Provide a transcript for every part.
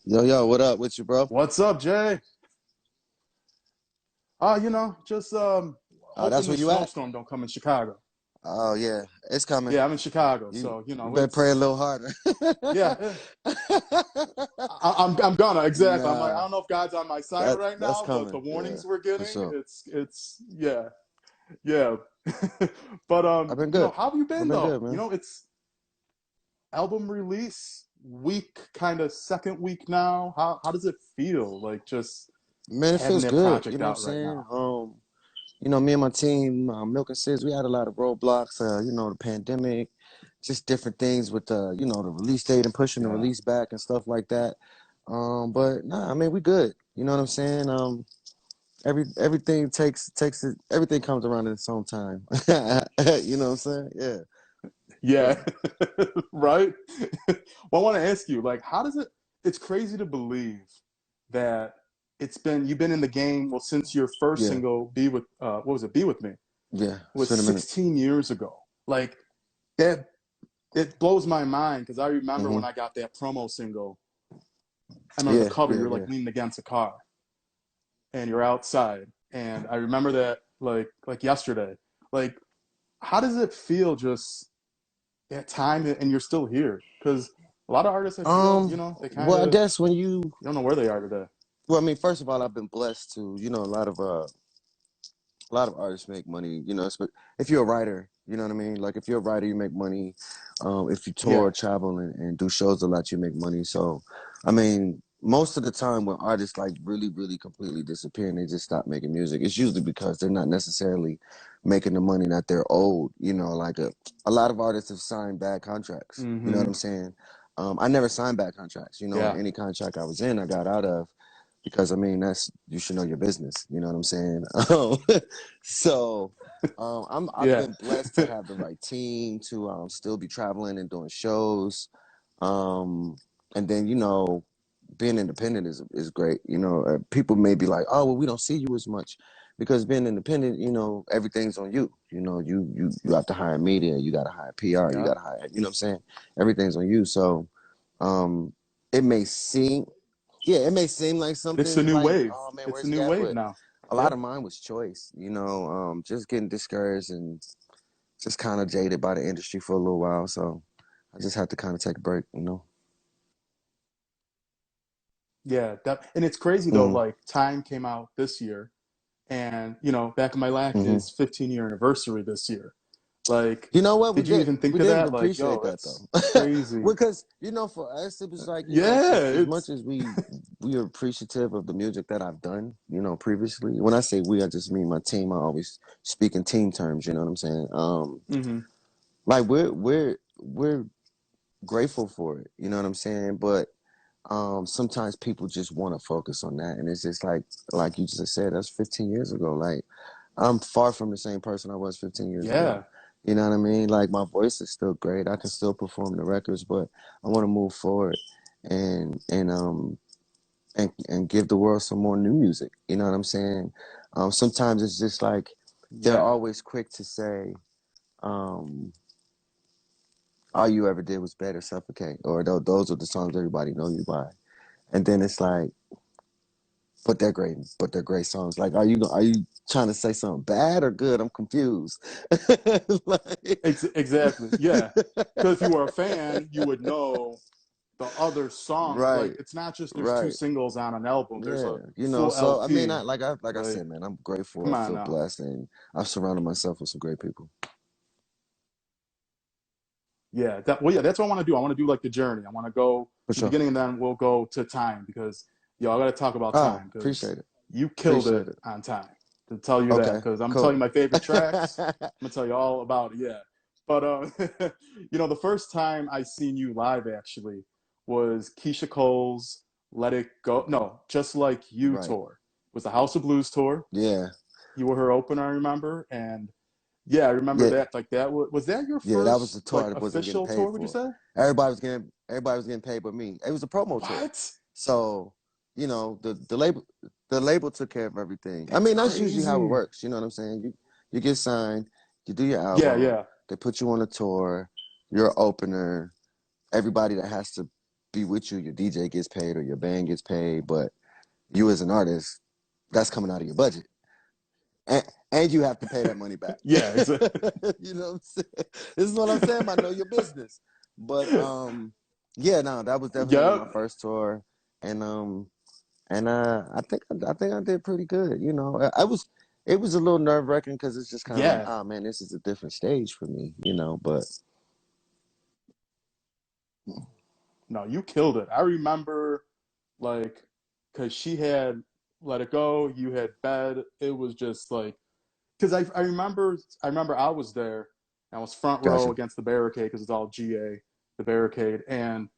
Yo, yo, what up with you, bro? What's up, Jay? Just Oh, that's hoping where the you at? snowstorm don't come in Chicago. Oh yeah, it's coming. Yeah, I'm in Chicago, You so you better pray a it's little harder. yeah. I'm gonna exactly. I'm like I Nah, don't know if God's on my side that right that's now, but the coming. Yeah, warnings we're for getting, sure. it's yeah. But I've been good. how have you I've been been though? good, man. It's album release week, kind of second week now. How does it feel like just Man, it having feels that good. You project know what I'm out right saying? now? Me and my team, Milk and Sis, we had a lot of roadblocks. The pandemic, just different things with the release date and pushing the Yeah. release back and stuff like that. But nah, I mean, we good. You know what I'm saying? Everything takes it. Everything comes around in its own time. You know what I'm saying? Yeah. Yeah, right. Well, I want to ask you, like, how does it? It's crazy to believe that you've been in the game well since your first Yeah. single, "Be with," what was it? "Be with Me," Yeah. It's was been a minute. 16 years ago. Like that, it blows my mind because I remember Hmm. when I got that promo single. I remember the Yeah. cover. Yeah. You're like Yeah. leaning against a car, and you're outside, and I remember that like yesterday. Like, how does it feel just that time and you're still here? Because a lot of artists I feel, they kind Well, I of guess when you, you don't know where they are today. well, I mean, first of all, I've been blessed to, a lot of artists make money. If you're a writer, you know what I mean. Like if you're a writer, you make money. If you Yeah. tour, travel, and do shows a lot, you make money. So, I mean, most of the time when artists like really, really completely disappear and they just stop making music, it's usually because they're not necessarily making the money that they're owed. A lot of artists have signed bad contracts. You know what Mm-hmm. I'm saying? I never signed bad contracts. And Yeah. any contract I was in, I got out of because I mean that's you should know your business. You know what I'm saying? So I've Yeah. been blessed to have the right team to still be traveling and doing shows. Um, and then being independent is great. People may be like, oh well, we don't see you as much because being independent, everything's on you. You have to hire media, you got to hire PR, you Yeah. got to hire. You know what I'm saying? Everything's on you. So um, it may seem yeah, it may seem like It's the something new like, wave. oh man, It's the where's he new at? wave But now. a lot Yeah. of mine was choice, just getting discouraged and just kind of jaded by the industry for a little while. So I just had to kind of take a break. Yeah. And it's crazy though, Hmm. like Time came out this year and Back in My Life Hmm. is 15-year anniversary this year. Like, You know what? We did you did even we think of didn't that? Like, appreciate yo, that though, that's crazy. because for us it was like Yeah, as much it's as we are appreciative of the music that I've done, previously. When I say we, I just mean my team. I always speak in team terms. You know what I'm saying? hmm Like we're grateful for it. You know what I'm saying? But sometimes people just want to focus on that, and it's just like you just said, that's 15 years ago. Like I'm far from the same person I was 15 years ago. yeah. You know what I mean? Like my voice is still great. I can still perform the records, but I want to move forward and give the world some more new music. You know what I'm saying? Sometimes it's just like they're Yeah. always quick to say, um, all you ever did was better suffocate, or those are the songs everybody know you by. And then it's like, but they're great songs. Like, are you trying to say something bad or good? I'm confused. Like, Exactly. Yeah. Because if you were a fan, you would know the other songs. Like right, it's not just there's two right. singles on an album. There's Yeah, a full so I mean, LP. like I Like, said, man, I'm grateful. come I on feel now. blessed, and I've surrounded myself with some great people. Yeah. Well, yeah. That's what I want to do. I want to do like the journey. I want to go For to the sure. beginning and then we'll go to Time because I got to talk about Ah, Time because appreciate it. you killed it Appreciate it. on Time. To tell you that Okay, because I'm telling you cool. my favorite tracks. I'm gonna tell you all about it. Yeah. But the first time I seen you live actually was Keisha Cole's "Let It Go." No, Just Like You Right. tour. It was the House of Blues tour. Yeah. You were her opener, I remember, and yeah, I remember Yeah. that. Like that was that your Yeah. That was the first tour like I wasn't getting official paid tour? Would you for. say? Everybody was getting paid but me. It was a promo tour. What? So, the label took care of everything. I That's mean, that's usually how it crazy. works. You know what I'm saying? You get signed, you do your Yeah, album, yeah, they put you on a tour, you're an opener. Everybody that has to be with you. Your DJ gets paid or your band gets paid, but you as an artist, that's coming out of your budget. And you have to pay that money back. Yeah, exactly. You know what I'm saying? This is what I'm saying. I know your business. But yeah, no, that was definitely my Yep. first tour. And I think I did pretty good. You know, it was a little nerve wracking because it's just kind of like, Yeah. oh man, this is a different stage for me. You know, but No, you killed it. I remember, like, because she had Let It Go, you had Bed. It was just like, because I remember I was there. And I was front row gotcha. against the barricade because it's all GA, the barricade. And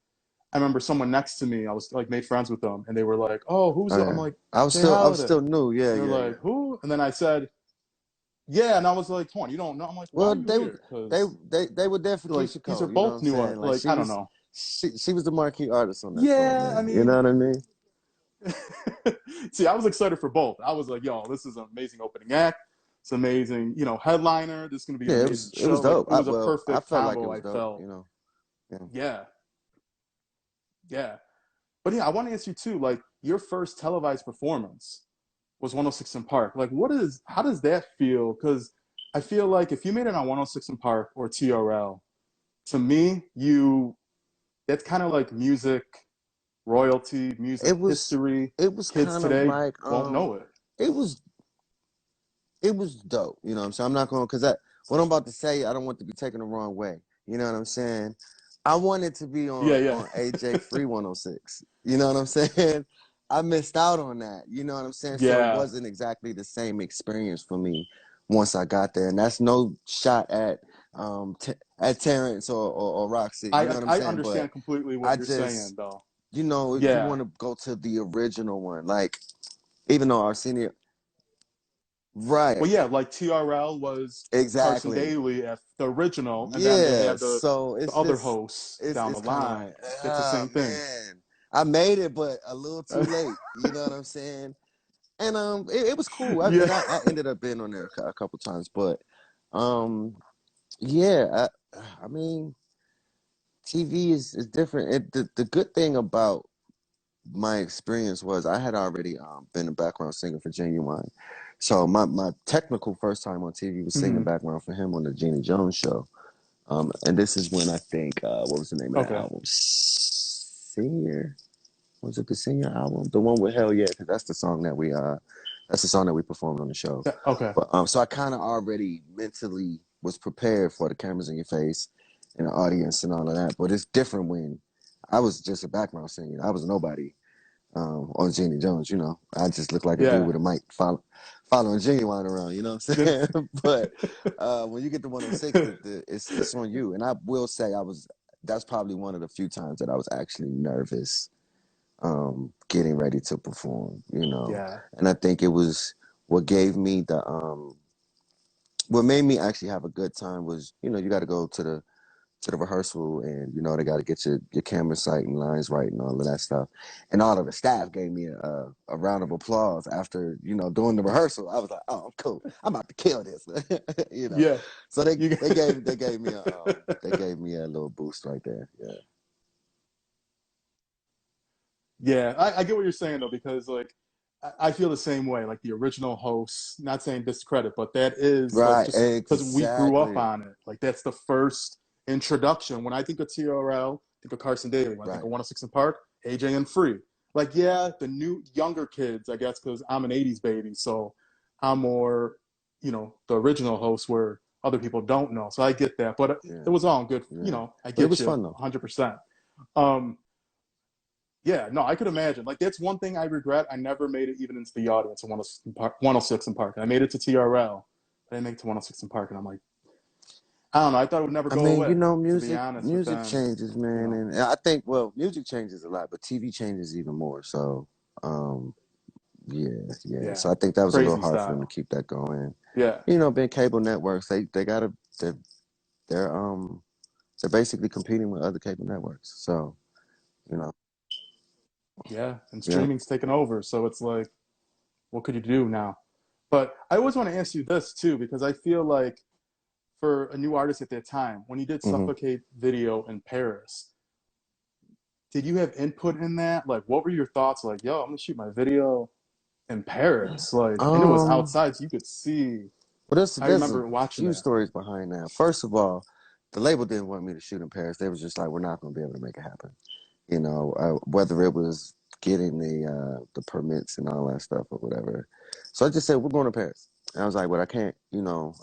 I remember someone next to me, I was like made friends with them, and they were like, "Oh, who's Oh the?" I'm and like, I "Jay was Holiday." still new. Yeah, And they're yeah, like, yeah. "Who?" And then I said, "Yeah." And I was like, "Come on, you don't know?" I'm like, "Why Well, are you here?" they Because they were there for like Keisha these are Cole. You know what both I'm new saying? art. Like Like I don't know. she was the marquee artist on that tour, Yeah, I man. You know mean, what I mean? see, I was excited for both. I was like, "Yo, this is an amazing opening act. It's amazing, headliner. This is gonna be an Yeah, amazing it show." was Like dope. it was a I perfect felt like it combo. was I dope. felt. You know. Yeah. Yeah, yeah. But yeah, I want to ask you too. Like your first televised performance was 106 in Park. Like, how does that feel? Because I feel like if you made it on 106 in Park or TRL, to me, that's kind of like music royalty, music It was history. it was Kids kind of today like won't know it. it was it was dope. You know what I'm saying? I'm not going because what I'm about to say, I don't want to be taken the wrong way. You know what I'm saying? I wanted to be Yeah, yeah, on AJ Free 106. You know what I'm saying? I missed out on that. You know what I'm saying? So it yeah. wasn't exactly the same experience for me once I got there. And that's no shot at Terrence or Roxy. You know I what I'm I saying? But understand completely I what you're saying just, though. you Yeah. want to go to the original one. Like even though our senior, right? Well, yeah, like TRL was Carson Exactly. Daly at the original, and then they Yeah. had So the it's other just hosts down the it's kind of line. like, It's the ah same thing. man, I made it, but a little too late. You know what I'm saying? And it was cool. Yeah. I ended up being on there a couple times, but um, yeah, I mean, TV is different. The good thing about my experience was I had already been a background singer for Genuine. So my technical first time on TV was singing Mhm. background for him on the Gina Jones show. And this is when I think what was the name of that Okay. album? Senior? Was it the Senior album? The one with Hell Yeah, because that's the song that we performed on the show. Okay. But so I kind of already mentally was prepared for the cameras in your face and the audience and all of that. But it's different when I was just a background singer. I was nobody on Genie Jones. You know, I just looked like a dude Yeah. with a mic following Genuine around. You know what I'm saying? But when you get to 106, it's on you. And I will say that's probably one of the few times that I was actually nervous getting ready to perform. You know, Yeah. and I think it was what gave me what made me actually have a good time was you got to go to the rehearsal and they got to get your camera sight and lines right and all of that stuff, and all of the staff gave me a round of applause after doing the rehearsal. I was like, oh, I'm cool, I'm about to kill this. Yeah. So You. they gave me a little boost right there. Yeah. Yeah, I get what you're saying though, because like I feel the same way. Like the original hosts, not saying discredit, but that is like Right, just because we grew up exactly. on it. Like that's the first introduction. When I think of TRL, think of Carson Daly. When I think Right. of 106 in Park, AJ and Free. Like yeah, the new younger kids, I guess, because I'm an '80s baby, so I'm more, the original hosts where other people don't know. So I get that, but it Yeah. was all good. Yeah. I But it get was you fun though. 100%. Um, yeah, no, I could imagine. Like that's one thing I regret. I never made it even into the audience at 106 in Park. I made it to TRL. I didn't make it to 106 in Park, and I'm like, I don't know. I thought it would never I go mean, away, to be music honest. But music then, changes, you man, know, and I think music changes a lot, but TV changes even more. So, um, yeah, yeah. yeah, So I think that was a little crazy hard for them to style. keep that going. Yeah, Being cable networks, they gotta they're they're basically competing with other cable networks. So, you know, yeah, and yeah. streaming's taken over, so it's like, what could you do now? But I always want to ask you this too, because I feel like for a new artist at that time, when he did Hmm. Suffocate video in Paris, did you have input in that? Like, what were your thoughts? Like, yo, I'm gonna shoot my video in Paris, like, and it was Um, outside, so you could see. well, I there's a remember watching few that. stories behind that. First of all, the label didn't want me to shoot in Paris. They was just like, we're not going to be able to make it happen. You know, whether it was getting the permits and all that stuff or whatever. So I just said, we're going to Paris. And I was like, but I can't, you know.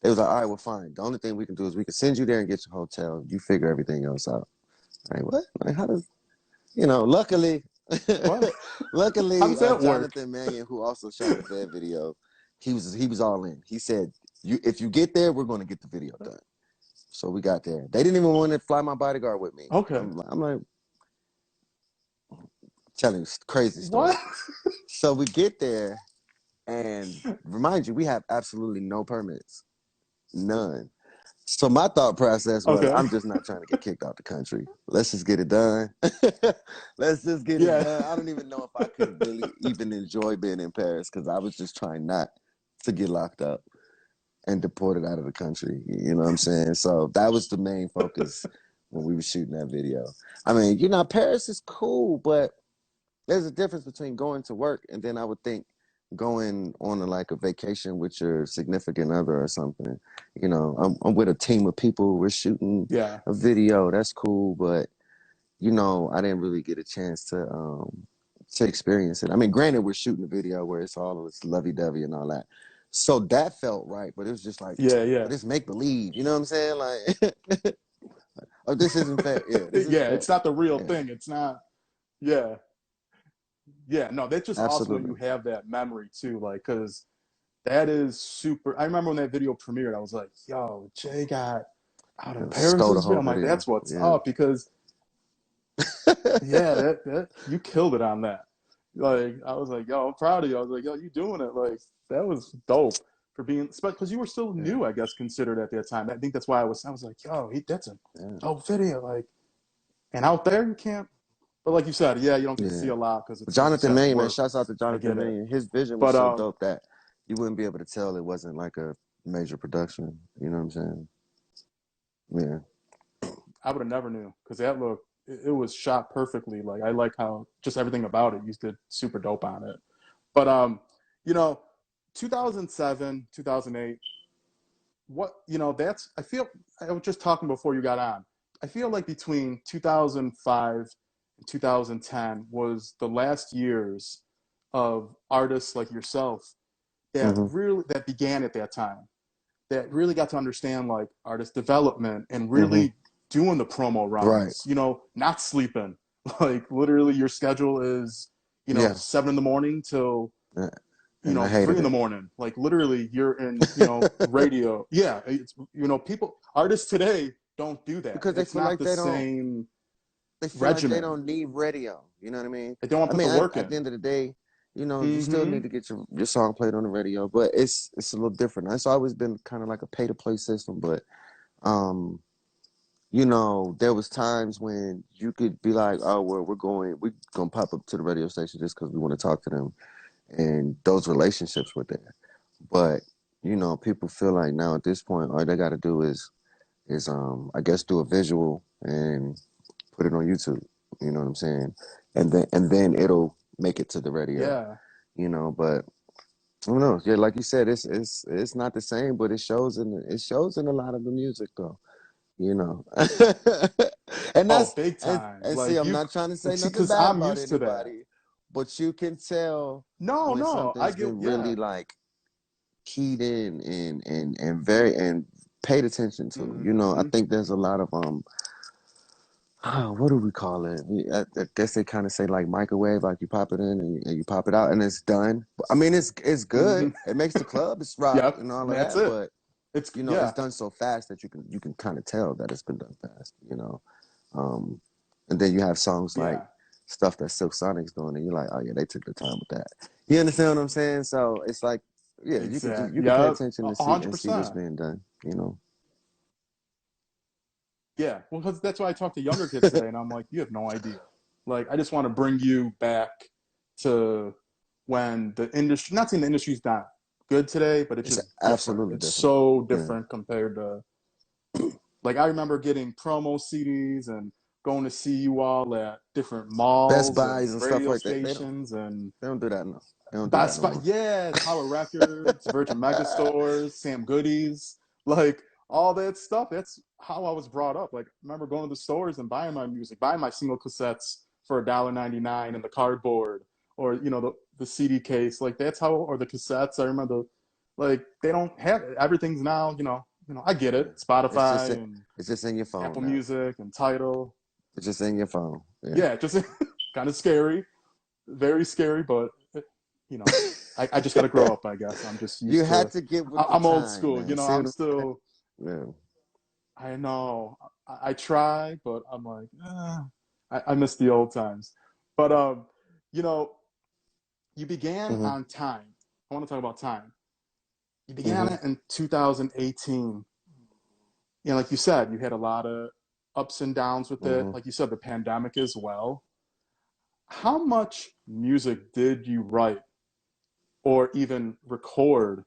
They was like, all right, well, fine. The only thing we can do is we can send you there and get your hotel. You figure everything else out. Like, what? Like, how does, you know, luckily, What? How luckily, does that work? Jonathan Mannion, who also shot the Vet video, he was all in. He said, if you get there, we're going to get the video done. So we got there. They didn't even want to fly my bodyguard with me. Okay. I'm like telling you crazy story. What? So we get there, and remind you, we have absolutely no permits, none. So my thought process was, Okay. I'm just not trying to get kicked out the country. Let's just get it done. Let's just get it Yeah. done. I don't even know if I could really even enjoy being in Paris because I was just trying not to get locked up and deported out of the country. You know what I'm saying? So that was the main focus when we were shooting that video. I mean, you know, Paris is cool, but there's a difference between going to work and then I would think going on like a vacation with your significant other or something. You know, I'm with a team of people. We're shooting Yeah. a video. That's cool, but you know, I didn't really get a chance to experience it. I mean, granted, we're shooting a video where it's all it's lovey dovey and all that, so that felt right. But it was just like, Yeah. but Yeah. it's make believe. You know what I'm saying? Like, oh, this isn't fair. Yeah, this isn't Yeah. fair. It's not the real Yeah, thing. It's not. Yeah. Yeah. No, that's just awesome that you absolutely. have that memory too. Like, cause that is super. I remember when that video premiered, I was like, yo, Jay got out in Yeah, Paris stole the this video. whole I'm like, video. that's what's Yeah. up because yeah, that you killed it on that. Like I was like, yo, I'm proud of you. I was like, yo, you doing it. Like that was dope for being, because you were still Yeah. new, I guess, considered at that time. I think that's why I was like, yo, that's a Yeah. dope video. Like, and out there you can't. But like you said, yeah, you don't get to Yeah. see a lot because But it's like you Jonathan said, Mannion, man, work. shouts out to I Jonathan get it. Mannion. His vision was But so dope that you wouldn't be able to tell it wasn't like a major production. You know what I'm saying? Yeah. I would have never knew because that looked it was shot perfectly. Like I like how just everything about it. You did super dope on it. But you know, 2007, 2008. What that's I feel I was just talking before you got on. I feel like between 2005 and 2010 was the last years of artists like yourself Hmm. that began at that time that really got to understand like artist development and Hmm. really doing the promo Right. runs, not sleeping. Like literally your schedule is, Yeah. 7 in the morning till, Uh, And I three hated in the it. morning. Like literally you're in, radio. Yeah. It's, people, artists today don't do that. Because It's not the same they feel like they regimen. don't need radio. You know what I mean? They don't want I to put mean, the work at the in. end of the day, you know, you still Mm-hmm. need to get your song played on the radio, but it's a little different. It's always been kind of like a pay to play system, but um you know, there was times when you could be like, oh, well, we're gonna pop up to the radio station just because we want to talk to them, and those relationships were there. But you know, people feel like now at this point, all they got to do is I guess do a visual and put it on YouTube. You know what I'm saying? And then it'll make it to the radio. Yeah. You know, but I don't know. Yeah, like you said, it's not the same, but it shows in a lot of the music though. You know, and Oh, that's big time. and see, Like I'm you, not trying to say like, see, nothing because bad I'm about used to that. anybody, but you can tell No, when no, I something's get, been yeah. really like keyed in and very and paid attention to. You know, I Mm-hmm. think there's a lot of what do we call it? I guess they kind of say like microwave, like you pop it in and you pop it out and it's done. I mean, it's good. Mm-hmm. It makes the club, it's rock Yep. and all And of that's that, it. but It's you know, it's yeah, done so fast that you can kind of tell that it's been done fast. You know, um, and then you have songs like yeah, stuff that Silk Sonic's doing, and you're like, oh yeah, they took the time with that. You understand what I'm saying? So it's like, yeah, exact. you can pay Yep. attention A hundred and see what's percent. being done. You know. Yeah. Well, because that's why I talk to younger kids today, and I'm like, you have no idea. Like, I just want to bring you back to when the industry. Not saying the industry's not good today, but it's It's just different. absolutely It's different. so Yeah. different compared to like I remember getting promo CDs and going to see you all at different Best malls Buys and and stuff radio like that. stations and They don't do that no. They don't do that Best no Buy, more. yeah, Tower Records, Virgin Megastores, Sam Goodies, like all that stuff. That's how I was brought up. Like, I remember going to the stores and buying my music, buying my single cassettes for $1.99 and the cardboard, or the CD case. Like that's how, or the cassettes. I remember, like they don't have it. Everything's now. I get Yeah. it. It's just Spotify and it's just in your Apple phone now. Music and Tidal. It's just in your phone. Yeah. Yeah, just kind of scary, very scary, but you know, I just got to grow up, I guess. I'm just You used had to, to get with the I'm old time, school, man. See I'm what I'm still, saying? I know, I try, but I'm like, I miss the old times. But, you know, you Yeah. began Hmm. on time. I want to talk about time. You began Hmm. it in 2018. Like you said, you had a lot of ups and downs with it. Hmm. Like you said, the pandemic as well. How much music did you write or even record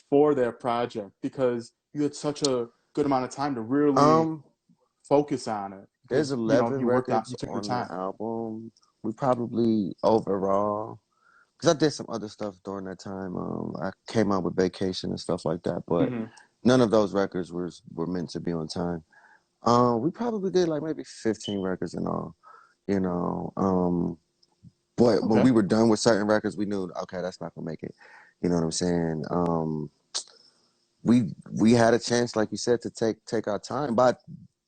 for that project because you had such a good amount of time to really Um, focus on it there's because 11 you records took your on the time. album. We probably overall, because I did some other stuff during that time. I came out with Vacation and stuff like that, but Hmm. none of those records were meant to be on time. We probably did like maybe 15 records in all, you know. But when Okay. we were done with certain records, we knew, okay, that's not gonna make it. You know what I'm saying? We had a chance, like you said, to take our time. But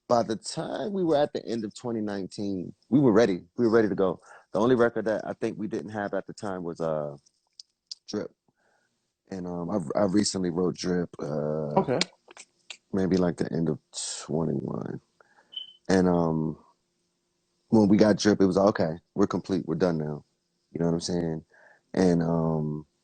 by the time we were at the end of 2019, we were ready. We were ready to go. The only record that I think we didn't have at the time was Drip. And I recently wrote Drip, Okay. maybe like the end of 21. And when we got Drip, it was okay. We're complete. We're done now. You know what I'm saying? And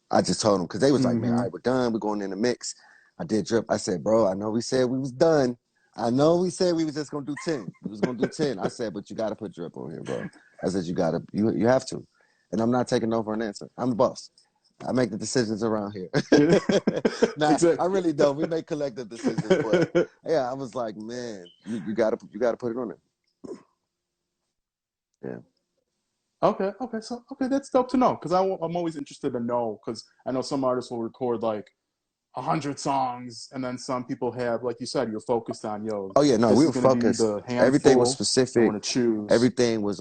I just told them because they was like, man, all Hmm. right, we're done. We're going in the mix. I did Drip. I said, bro, I know we said we was done. I know we said we was just gonna do 10. We was gonna do 10. I said, but you gotta put Drip on here, bro. I said, you have to. And I'm not taking no for an answer. I'm the boss. I make the decisions around here. Yeah. Nah, I Exactly. really don't. We make collective decisions, but yeah, I was like, man, you gotta put it on there. Yeah. Okay. Okay. So, okay, that's dope to know because I'm always interested to know because I know some artists will record like 100 songs and then some people have, like you said, you're focused on, Oh yeah, no, we this is were going to be focused. the Everything was handful and we're specific. going to choose. Everything was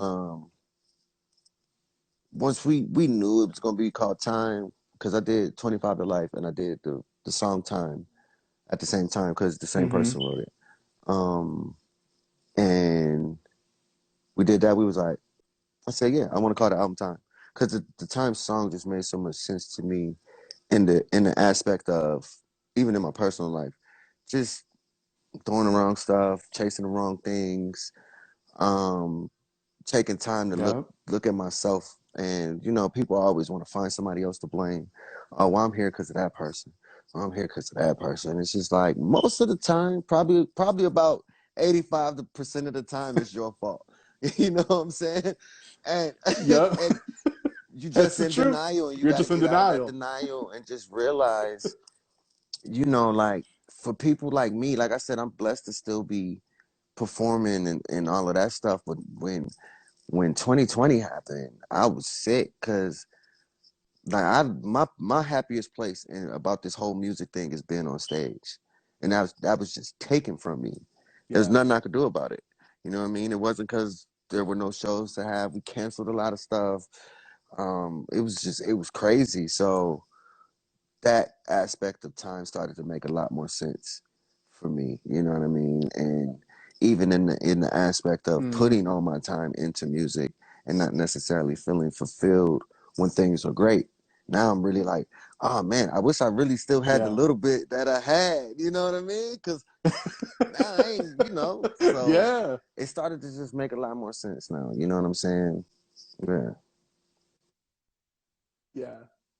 once we knew it was gonna be called Time, because I did 25 to Life and I did the song Time at the same time because the same Hmm. person wrote it. Um and we did that. We was like, I said, yeah, I want to call the album Time. Because the Time song just made so much sense to me in the aspect of even in my personal life. Just doing the wrong stuff, chasing the wrong things, um, taking time to look Yeah. look at myself. And people always want to find somebody else to blame. Oh, well, I'm here because of that person. Oh, I'm here because of that person. It's just like most of the time, probably about 85% of the time, it's your fault. You know what I'm saying? And Yep. and you That's just the in truth. denial, and you You're got to just in get out of that denial. denial and just realize, like for people like me, like I said, I'm blessed to still be performing and all of that stuff. But when 2020 happened, I was sick because like my happiest place about this whole music thing is being on stage, and that was just taken from me. There's Yeah. nothing I could do about it. You know what I mean? It wasn't because there were no shows to have. We canceled a lot of stuff. It was crazy. So that aspect of time started to make a lot more sense for me. You know what I mean? And even in the aspect of Mm, putting all my time into music and not necessarily feeling fulfilled when things are great. Now I'm really like, oh man, I wish I really still had the yeah. little bit that I had. You know what I mean? Because now I ain't. So Yeah. it started to just make a lot more sense now. You know what I'm saying? Yeah. Yeah.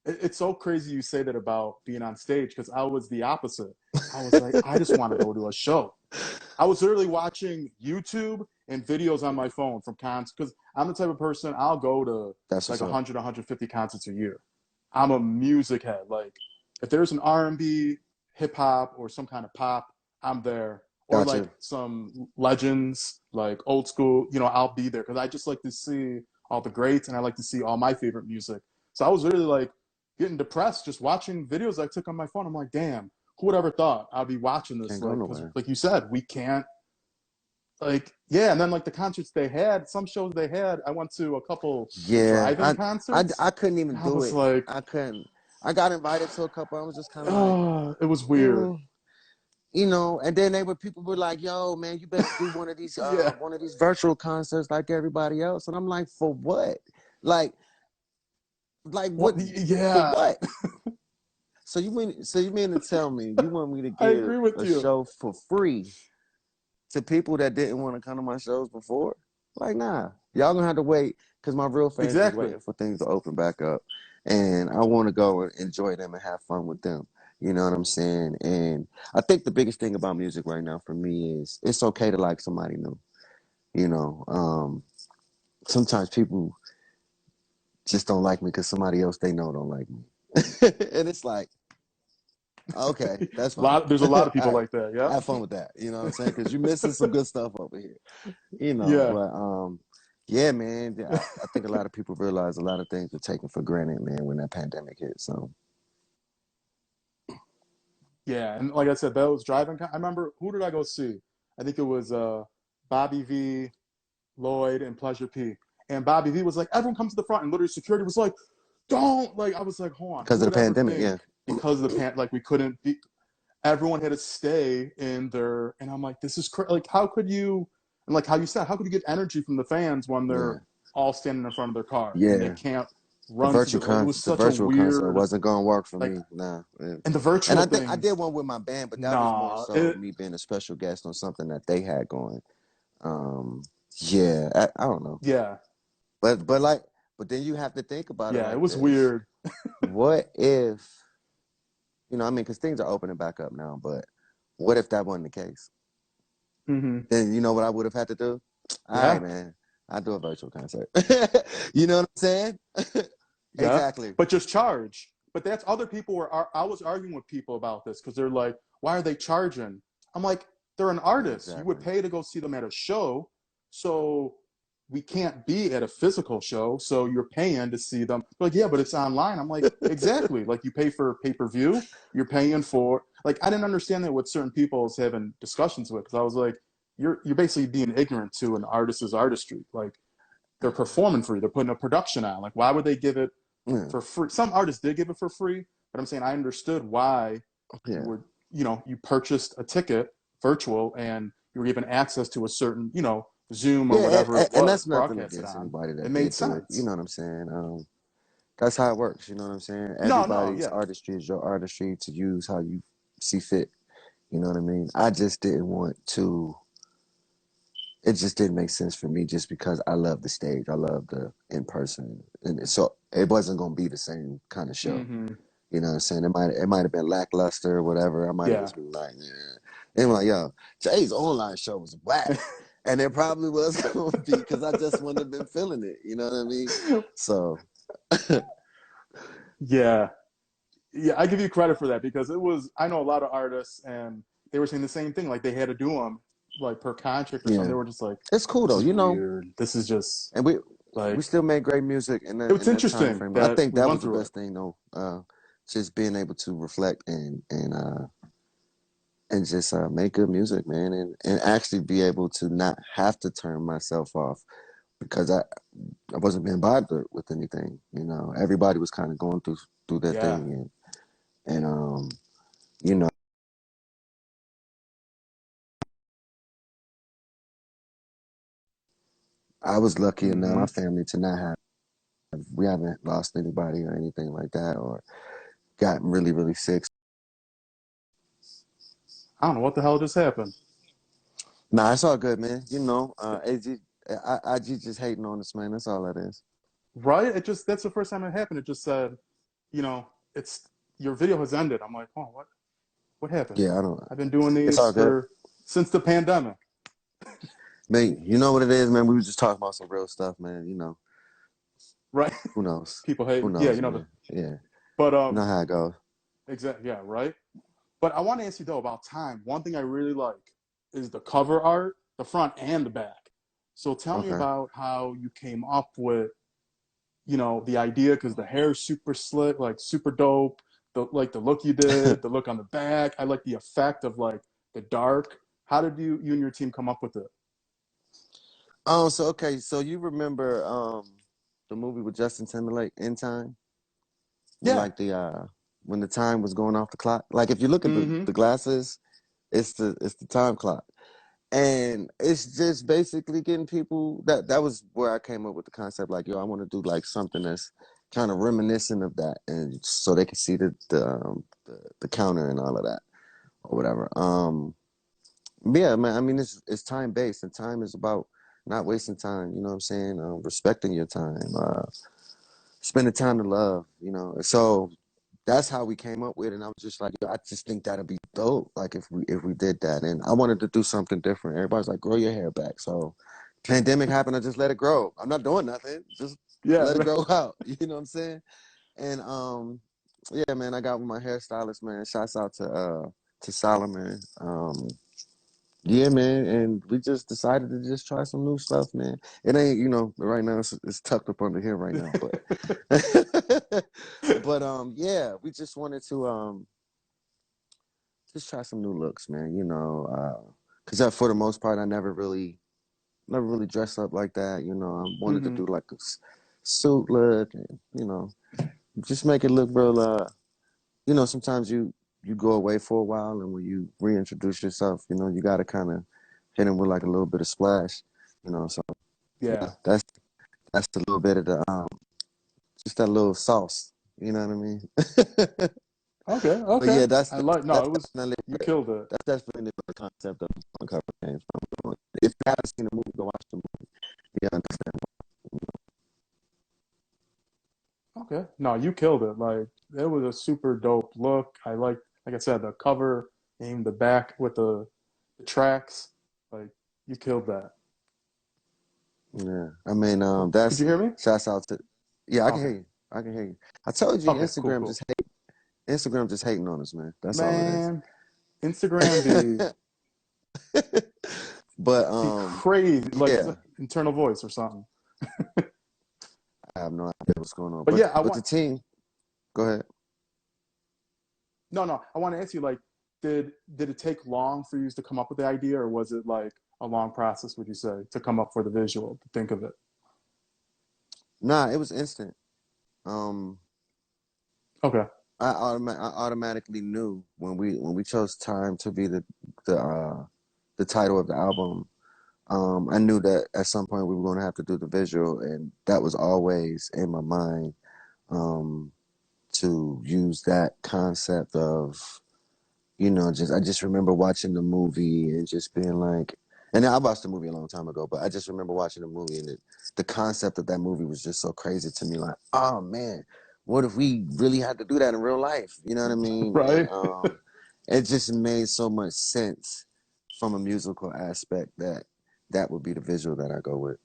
It's so crazy you say that about being on stage because I was the opposite. I was like, I just want to go to a show. I was literally watching YouTube and videos on my phone from cons because I'm the type of person I'll go to That's like what's up. 100, 150 concerts a year. I'm a music head. Like if there's an R&B, hip hop, or some kind of pop, I'm there. or like Gotcha. some legends, like old school, I'll be there because I just like to see all the greats and I like to see all my favorite music. So I was really like getting depressed just watching videos I took on my phone. I'm like, damn, who would ever thought I'd be watching this? Can't go Like, because nowhere. like you said, we can't, like, yeah. And then like the concerts they had, some shows they had, I went to a couple Yeah, drive-in concerts I couldn't even and I do was it. like, I couldn't. I got invited to a couple. I was just kind of like, oh, it was weird. mm, and then people were like, "Yo, man, you better do Yeah. one of these virtual concerts like everybody else." And I'm like, "For what? Like, Well, what? For yeah, what?" So you mean to tell me you want me to I give agree with a you. show for free to people that didn't want to come to my shows before? Like, nah, y'all gonna have to wait because my real fans is Exactly. waiting for things to open back up, and I want to go and enjoy them and have fun with them. You know what I'm saying? And I think the biggest thing about music right now for me is it's okay to like somebody new. You know, sometimes people just don't like me because somebody else they know don't like me, and it's like, okay, that's fine. There's a All lot of people right, like that. Yep. have fun with that. You know what I'm saying? Because you're missing some good stuff over here. Yeah. But yeah, man, I think a lot of people realize a lot of things were taken for granted, man, when that pandemic hit. So Yeah. And like I said, those driving, I remember, who did I go see? I think it was Bobby V, Lloyd, and Pleasure P. And Bobby V was like, everyone come to the front. And literally security was like, don't. Like, I was like, hold on. because Who of the would ever pandemic, think yeah, because of the like we couldn't be, everyone had to stay in their, and I'm like, this is like, how could you, and like how you said, how could you get energy from the fans when they're yeah, all standing in front of their car and they yeah. can't run to the, like, it was The such a virtual concert weird, wasn't gonna work for like, me, nah. Yeah. and the And virtual I think I thing, did one with my band, but that was more nah, so me being a special guest on something that they had going. Um, yeah, I don't know, yeah, but like, but then you have to think about it yeah, it like was this: weird. what if I mean, because things are opening back up now, but what if that wasn't the case? Hmm. Then you know what I would have had to do? All right, Yeah, man. I do a virtual concert. You know what I'm saying? yeah, Exactly. but just charge. But that's other people were. I was arguing with people about this because they're like, why are they charging? I'm like, they're an artist. You would Exactly. pay to go see them at a show, so we can't be at a physical show. So you're paying to see them. They're like, yeah, but it's online. I'm like, exactly. Like you pay for pay-per-view. You're paying for, like, I didn't understand that with certain people I was having discussions with because I was like, you're basically being ignorant to an artist's artistry. Like they're performing for you. They're putting a production on. Like why would they give it Yeah. for free? Some artists did give it for free, but I'm saying I understood why you Yeah. were, you purchased a ticket virtual and you were given access to a certain, Zoom or Yeah, whatever it and was that's nothing broadcasted against on. anybody It that made did do it. You sense. know what I'm saying? That's how it works. You know what I'm saying? No, no, Everybody's yeah. artistry is your artistry to use how you see fit. You know what I mean? I just didn't want to. It just didn't make sense for me just because I love the stage. I love the in person, and so it wasn't gonna be the same kind of show. Hmm. You know what I'm saying? It might have been lackluster or whatever. I might have Yeah. just been like, yeah. And I'm like, yo, Jay's online show was whack. And it probably was gonna be because I just wouldn't have been feeling it. You know what I mean? So Yeah. Yeah, I give you credit for that because it was, I know a lot of artists and they were saying the same thing. Like they had to do them like per contract or something. yeah. They were just like, It's cool this though, is you know. weird. This is just And we like, still made great music it's in that time interesting frame. I that think we that went was the through it. best thing though. Just being able to reflect and just make good music, man, and actually be able to not have to turn myself off because I wasn't being bothered with anything. You know, everybody was kind of going through their Yeah. thing, and you know, I was lucky enough Hmm. my family to not have we haven't lost anybody or anything like that or gotten really sick. I don't know what the hell just happened. Nah, it's all good, man. You know, IG just hating on us, man. That's all that is. Right? It just, that's the first time it happened. It just said, you know, it's, your video has ended. I'm like, oh, what happened? Yeah, I don't. I've been doing It's these all good, for, since the pandemic. man. You know what it is, man. We were just talking about some real stuff, man. You know, Right? who knows? People Who hate, yeah, knows, the, man? Yeah, but, you know how it goes. exactly, yeah, right? But I want to ask you though about time. One thing I really like is the cover art, the front and the back. So tell me Okay. about how you came up with, the idea, because the hair is super slick, like super dope. The look you did, the look on the back. I like the effect of like the dark. How did you and your team come up with it? So okay, so you remember the movie with Justin Timberlake, In Time, when Yeah. like the when the time was going off the clock. Like if you look at Mm-hmm. the glasses, it's the time clock. And it's just basically getting people that was where I came up with the concept, like, yo, I want to do like something that's kind of reminiscent of that, and so they can see the counter and all of that or whatever. Yeah, man. I mean, it's time based, and time is about not wasting time. You know what I'm saying? Respecting your time, spending time to love. So that's how we came up with it. And I was just like, yo, I just think that'd be dope. Like if we did that, and I wanted to do something different. Everybody's like, grow your hair back. So pandemic happened, I just let it grow. I'm not doing nothing. Just let it Yeah. grow out. You know what I'm saying? And yeah, man, I got with my hairstylist, man. Shouts out to Solomon. Yeah, man, and we just decided to just try some new stuff, man. It ain't, right now it's tucked up under here right now, but but yeah, we just wanted to just try some new looks, man. Because for the most part, I never really dressed up like that. I wanted to Mm-hmm. do like a suit look, and just make it look real. Sometimes you go away for a while, and when you reintroduce yourself, you got to kind of hit them with like a little bit of splash. So yeah, Yeah. that's a little bit of the just that little sauce. You know what I mean? Okay. But Okay. yeah, that's I like. No, that's it was. definitely You killed it. that's definitely where the concept of Uncover came from. If you haven't seen the movie, go watch the movie. You understand? Okay. No, you killed it. Like it was a super dope look. Like I said, the cover, and the back with the tracks. Like you killed that. Yeah. I mean, Oh, could that's you hear me? shouts out to. Yeah, I can Okay. hear you. I can hear you. I told you, Okay. Cool. Instagram Cool. just hate. Instagram just hating on us, man. That's all it is. Man, Instagram But be crazy. Like it's yeah, like internal voice or something. I have no idea what's going on. But But yeah, I but want. the team, go ahead. No, no. I want to ask you. Like, did it take long for you to come up with the idea, or was it like a long process? Would you say to come up for the visual, to think of it? Nah, it was instant. Um, Okay. I automatically knew when we chose time to be the the title of the album. I knew that at some point we were going to have to do the visual, and that was always in my mind. Um, to use that concept of just I just remember watching the movie and just being like, and I watched the movie a long time ago, but I just remember watching the movie and the concept of that movie was just so crazy to me. Like, oh man, what if we really had to do that in real life? You know what I mean? And Right. it just made so much sense from a musical aspect that that would be the visual that I go with.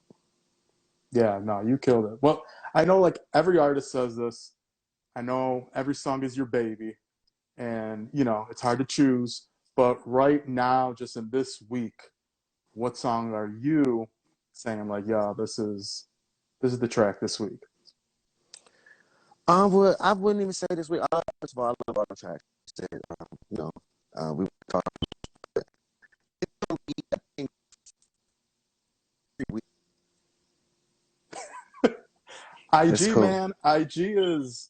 Yeah. No, you killed it. Well, I know like every artist says this. I know every song is your baby, and it's hard to choose. But right now, just in this week, what song are you saying like, yeah, this is the track this week? I wouldn't even say this way. First of all, I love all the tracks. You know, we talked. It's IG, cool. man, IG is,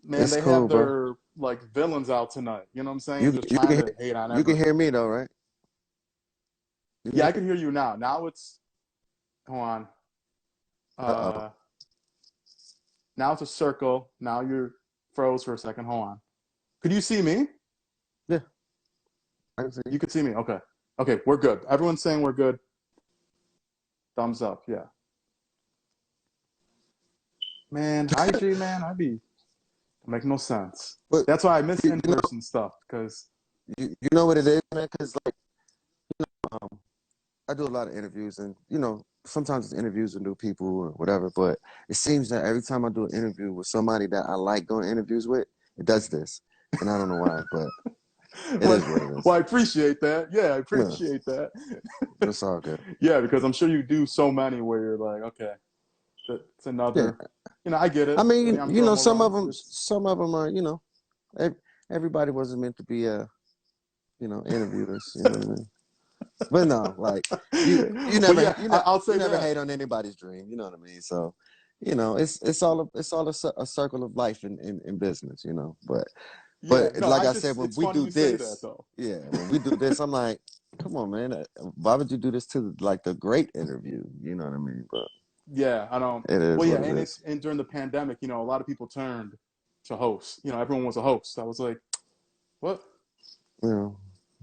man, It's they cool, have bro. their like villains out tonight. You know what I'm saying? You Just you trying can to hate on you can everyone. hear me though, right? You can Yeah, hear I me? can hear you now. Now it's, hold on. Uh oh. Uh, Now it's a circle. Now you're froze for a second. Hold on. Could you see me? Yeah, I can see you. You could see me. Okay. Okay, we're good. Everyone's saying we're good. Thumbs up. Yeah. Man, IG, man, make no sense. But That's why I miss you, you know in-person stuff because, you know what it is, man? Because like um, I do a lot of interviews, and sometimes it's interviews with new people or whatever. But it seems that every time I do an interview with somebody that I like doing interviews with, it does this, and I don't know why, but. It is what it Well, is. I appreciate that. Yeah, I No, appreciate that. it's all good. Yeah, because I'm sure you do so many where you're like, okay, that's Yeah. another. I get I it. mean, I'm throwing more on. It's some of them are, ev- everybody wasn't meant to be, interviewers. You know what I mean? But no, like But yeah, I'll you say never that. hate on anybody's dream. You know what I mean? So, it's all a circle of life in business. Yeah, But no, like I said, when it's we funny do you say that this, though. yeah, when we do this, I'm like, come on, man, why would you do this to like the great interview? You know what I mean? But Yeah, I don't. it is Well, yeah, what it is. and during the pandemic, a lot of people turned to hosts. Everyone was a host. I was like, what? You know,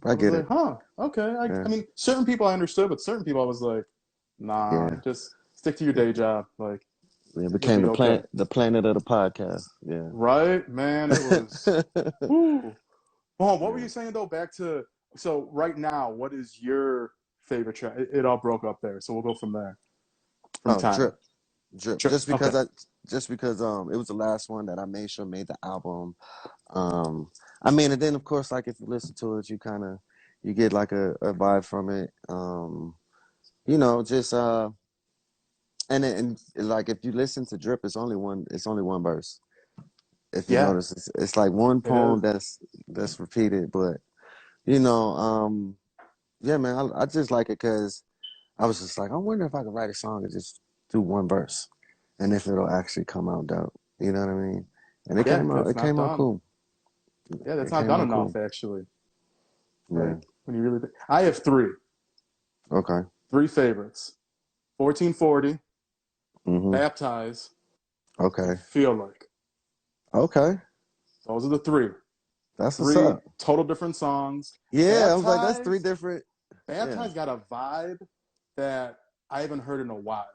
I I was get like, it. huh, okay. I Yeah, mean, certain people I understood, but certain people I was like, nah, yeah. just stick to your day job. Like, It you'll became be okay. the planet of the podcast. Yeah. Right, man, it was. Whoo. Well, what were Yeah. you saying though? Back to so right now, what is your favorite track? It all broke up there, so we'll go from there, from Oh, timing. drip. Sure. Okay. Just because it was the last one that I made sure made the album. I mean, and then of course, like if you listen to it, you get like a vibe from it. Just and like if you listen to Drip, it's only one verse. If you Yeah, notice, it's like one it poem is. that's repeated, but you know, um, yeah, man, I just like it because I was just like, I wonder if I could write a song and just do one verse, and if it'll actually come out dope. You know what I mean? And Yeah, that's it not came out done. cool. Yeah, that's It not came done out enough cool. actually. Yeah. Like when you really, I have Okay. three favorites: 1440, Mhm. Baptize, and Okay. Feel Like. Okay. Those are the three. That's what's Three up. total different songs. Yeah, I was like, that's three Baptize, different. Yeah, Baptize got a vibe that I haven't heard in a while.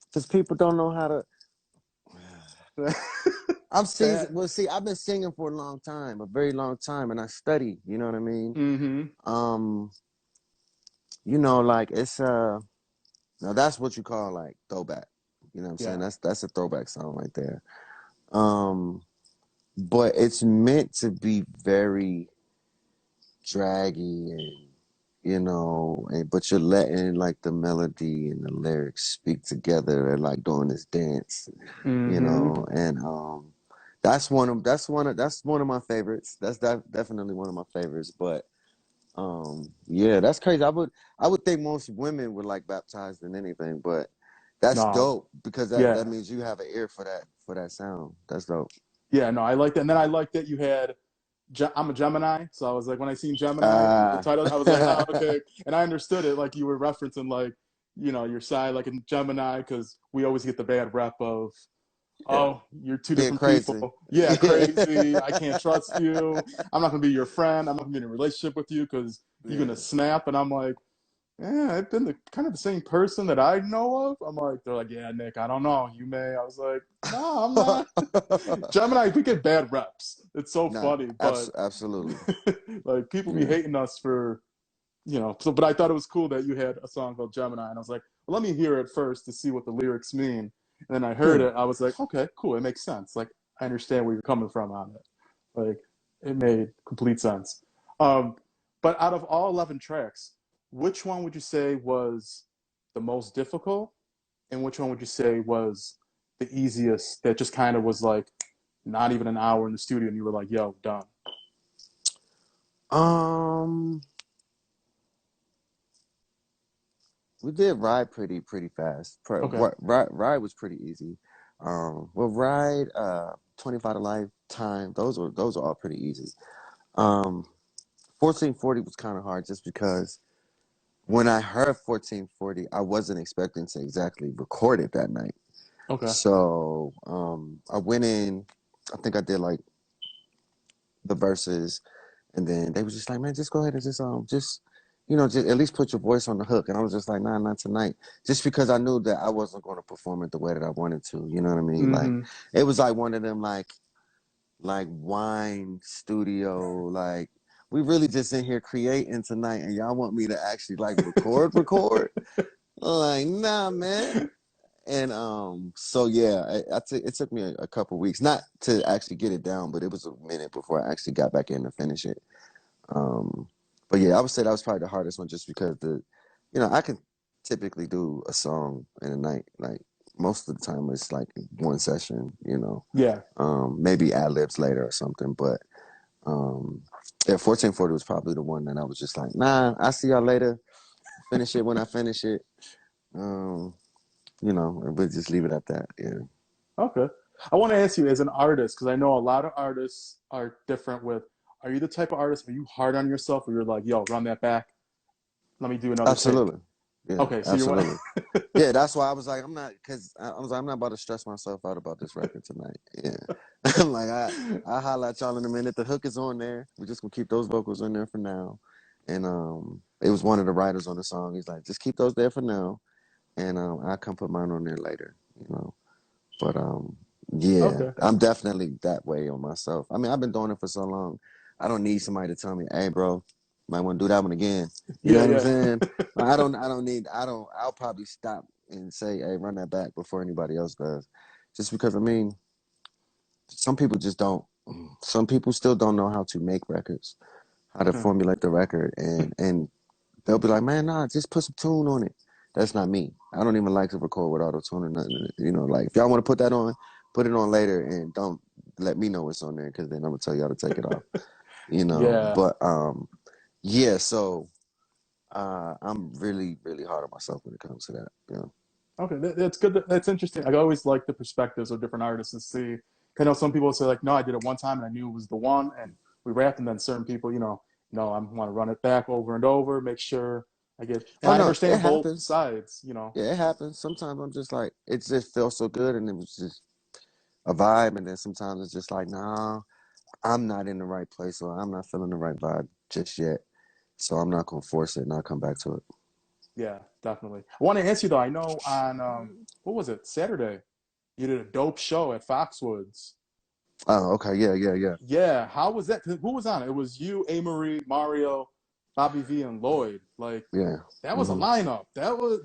because people don't know how to. I'm seasoned. That. Well, see, I've been singing for a long time, a very long time, and I study. You know what I mean? Mm-hmm. Um, like it's now that's what you call like throwback. You know what I'm saying? Yeah. That's a throwback song right there. Um, but it's meant to be very draggy and but you're letting like the melody and the lyrics speak together and like doing this dance, Mm-hmm. and that's one of my favorites. That's definitely one of my favorites. But yeah, that's crazy. I would think most women would like baptized than anything, but that's No. dope because that Yeah. means you have an ear for that sound. That's dope. Yeah. No, I like that. And then I like that you had. I'm a Gemini, so I was like, when I seen Gemini, the Ah, title, I was like, oh, okay. And I understood it, like you were referencing, like, your side, like in Gemini, because we always get the bad rep of, yeah, oh, you're two being different people. crazy. Yeah, Yeah, crazy. I can't trust you. I'm not gonna be your friend. I'm not gonna be in a relationship with you because you're gonna yeah. snap. And I'm like, yeah, I've been the kind of the same person that I know of. I'm like, they're like, yeah, Nick, I don't know. You may. I was like, no, I'm not. Gemini, we get bad reps. It's so Nah, funny, but absolutely. like people be Yeah, hating us for, so, but I thought it was cool that you had a song called Gemini. And I was like, well, let me hear it first to see what the lyrics mean. And then I heard yeah. it. I was like, okay, cool. It makes sense. Like, I understand where you're coming from on it. Like, it made complete sense. Um, but out of all 11 tracks, which one would you say was the most difficult? And which one would you say was the easiest that just kind of was like not even an hour in the studio and you were like, yo, done? Um, we did ride pretty fast. Okay. Ride was pretty easy. Well, ride 25 to lifetime. Those are all pretty easy. Um, 1440 was kind of hard just because when I heard 1440, I wasn't expecting to exactly record it that night. Okay. So I went in. I think I did like the verses, and then they was just like, "Man, just go ahead and just at least put your voice on the hook." And I was just like, "Nah, not tonight," just because I knew that I wasn't going to perform it the way that I wanted to. You know what I mean? Like Mm-hmm. it was like one of them like wine studio like. We really just in here creating tonight, and y'all want me to actually like record. Like, nah, man. And so yeah, it took me a couple weeks not to actually get it down, but it was a minute before I actually got back in to finish it. Um, but yeah, I would say that was probably the hardest one, just because I can typically do a song in a night. Like most of the time, it's like one session. Yeah. Maybe ad libs later or something. But yeah, 1440 was probably the one that I was just like, nah, I'll see y'all later. Finish it when I finish it. Um, and we'll just leave it at that. Yeah. Okay. I want to ask you as an artist, because I know a lot of artists are different with, are you the type of artist, are you hard on yourself where you're like, yo, run that back, let me do another take? Absolutely. Yeah, Okay, so you're one. absolutely. Yeah, that's why I was like, because I was like, I'm not about to stress myself out about this record tonight. Yeah. I'm like, I holla at y'all in a minute. The hook is on there. We're just gonna keep those vocals in there for now. And it was one of the writers on the song. He's like, just keep those there for now, and I'll come put mine on there later. But yeah, Okay. I'm definitely that way on myself. I mean, I've been doing it for so long. I don't need somebody to tell me, "Hey, bro, might want to do that one again." You know Yeah, what I'm yeah. saying? I'll probably stop and say, "Hey, run that back," before anybody else does. Just because, I mean, some people just don't. Some people still don't know how to make records, how to formulate the record, and they'll be like, "Man, nah, just put some tune on it." That's not me. I don't even like to record with auto tune or nothing. Like if y'all want to put that on, put it on later, and don't let me know it's on there, because then I'm gonna tell y'all to take it off. Yeah. But yeah. So I'm really, really hard on myself when it comes to that. Okay, that's good. That's interesting. I always like the perspectives of different artists to see. I know some people say like, no, I did it one time and I knew it was the one, and we rapped. And then certain people, no, I want to run it back over and over, make sure I get. And Oh I no, it understand both happens. sides. Yeah, it happens. Sometimes I'm just like, it just feels so good, and it was just a vibe, and then sometimes it's just like, nah, I'm not in the right place, or I'm not feeling the right vibe just yet. So I'm not gonna force it, and I'll come back to it. Yeah, definitely. I want to ask you though. I know on what was it, Saturday? You did a dope show at Foxwoods. Oh, okay, yeah, yeah, yeah, Yeah, how was that? Who was on it? It was you, A. Marie, Mario, Bobby V, and Lloyd. Like yeah. that was a Mm-hmm. lineup. That was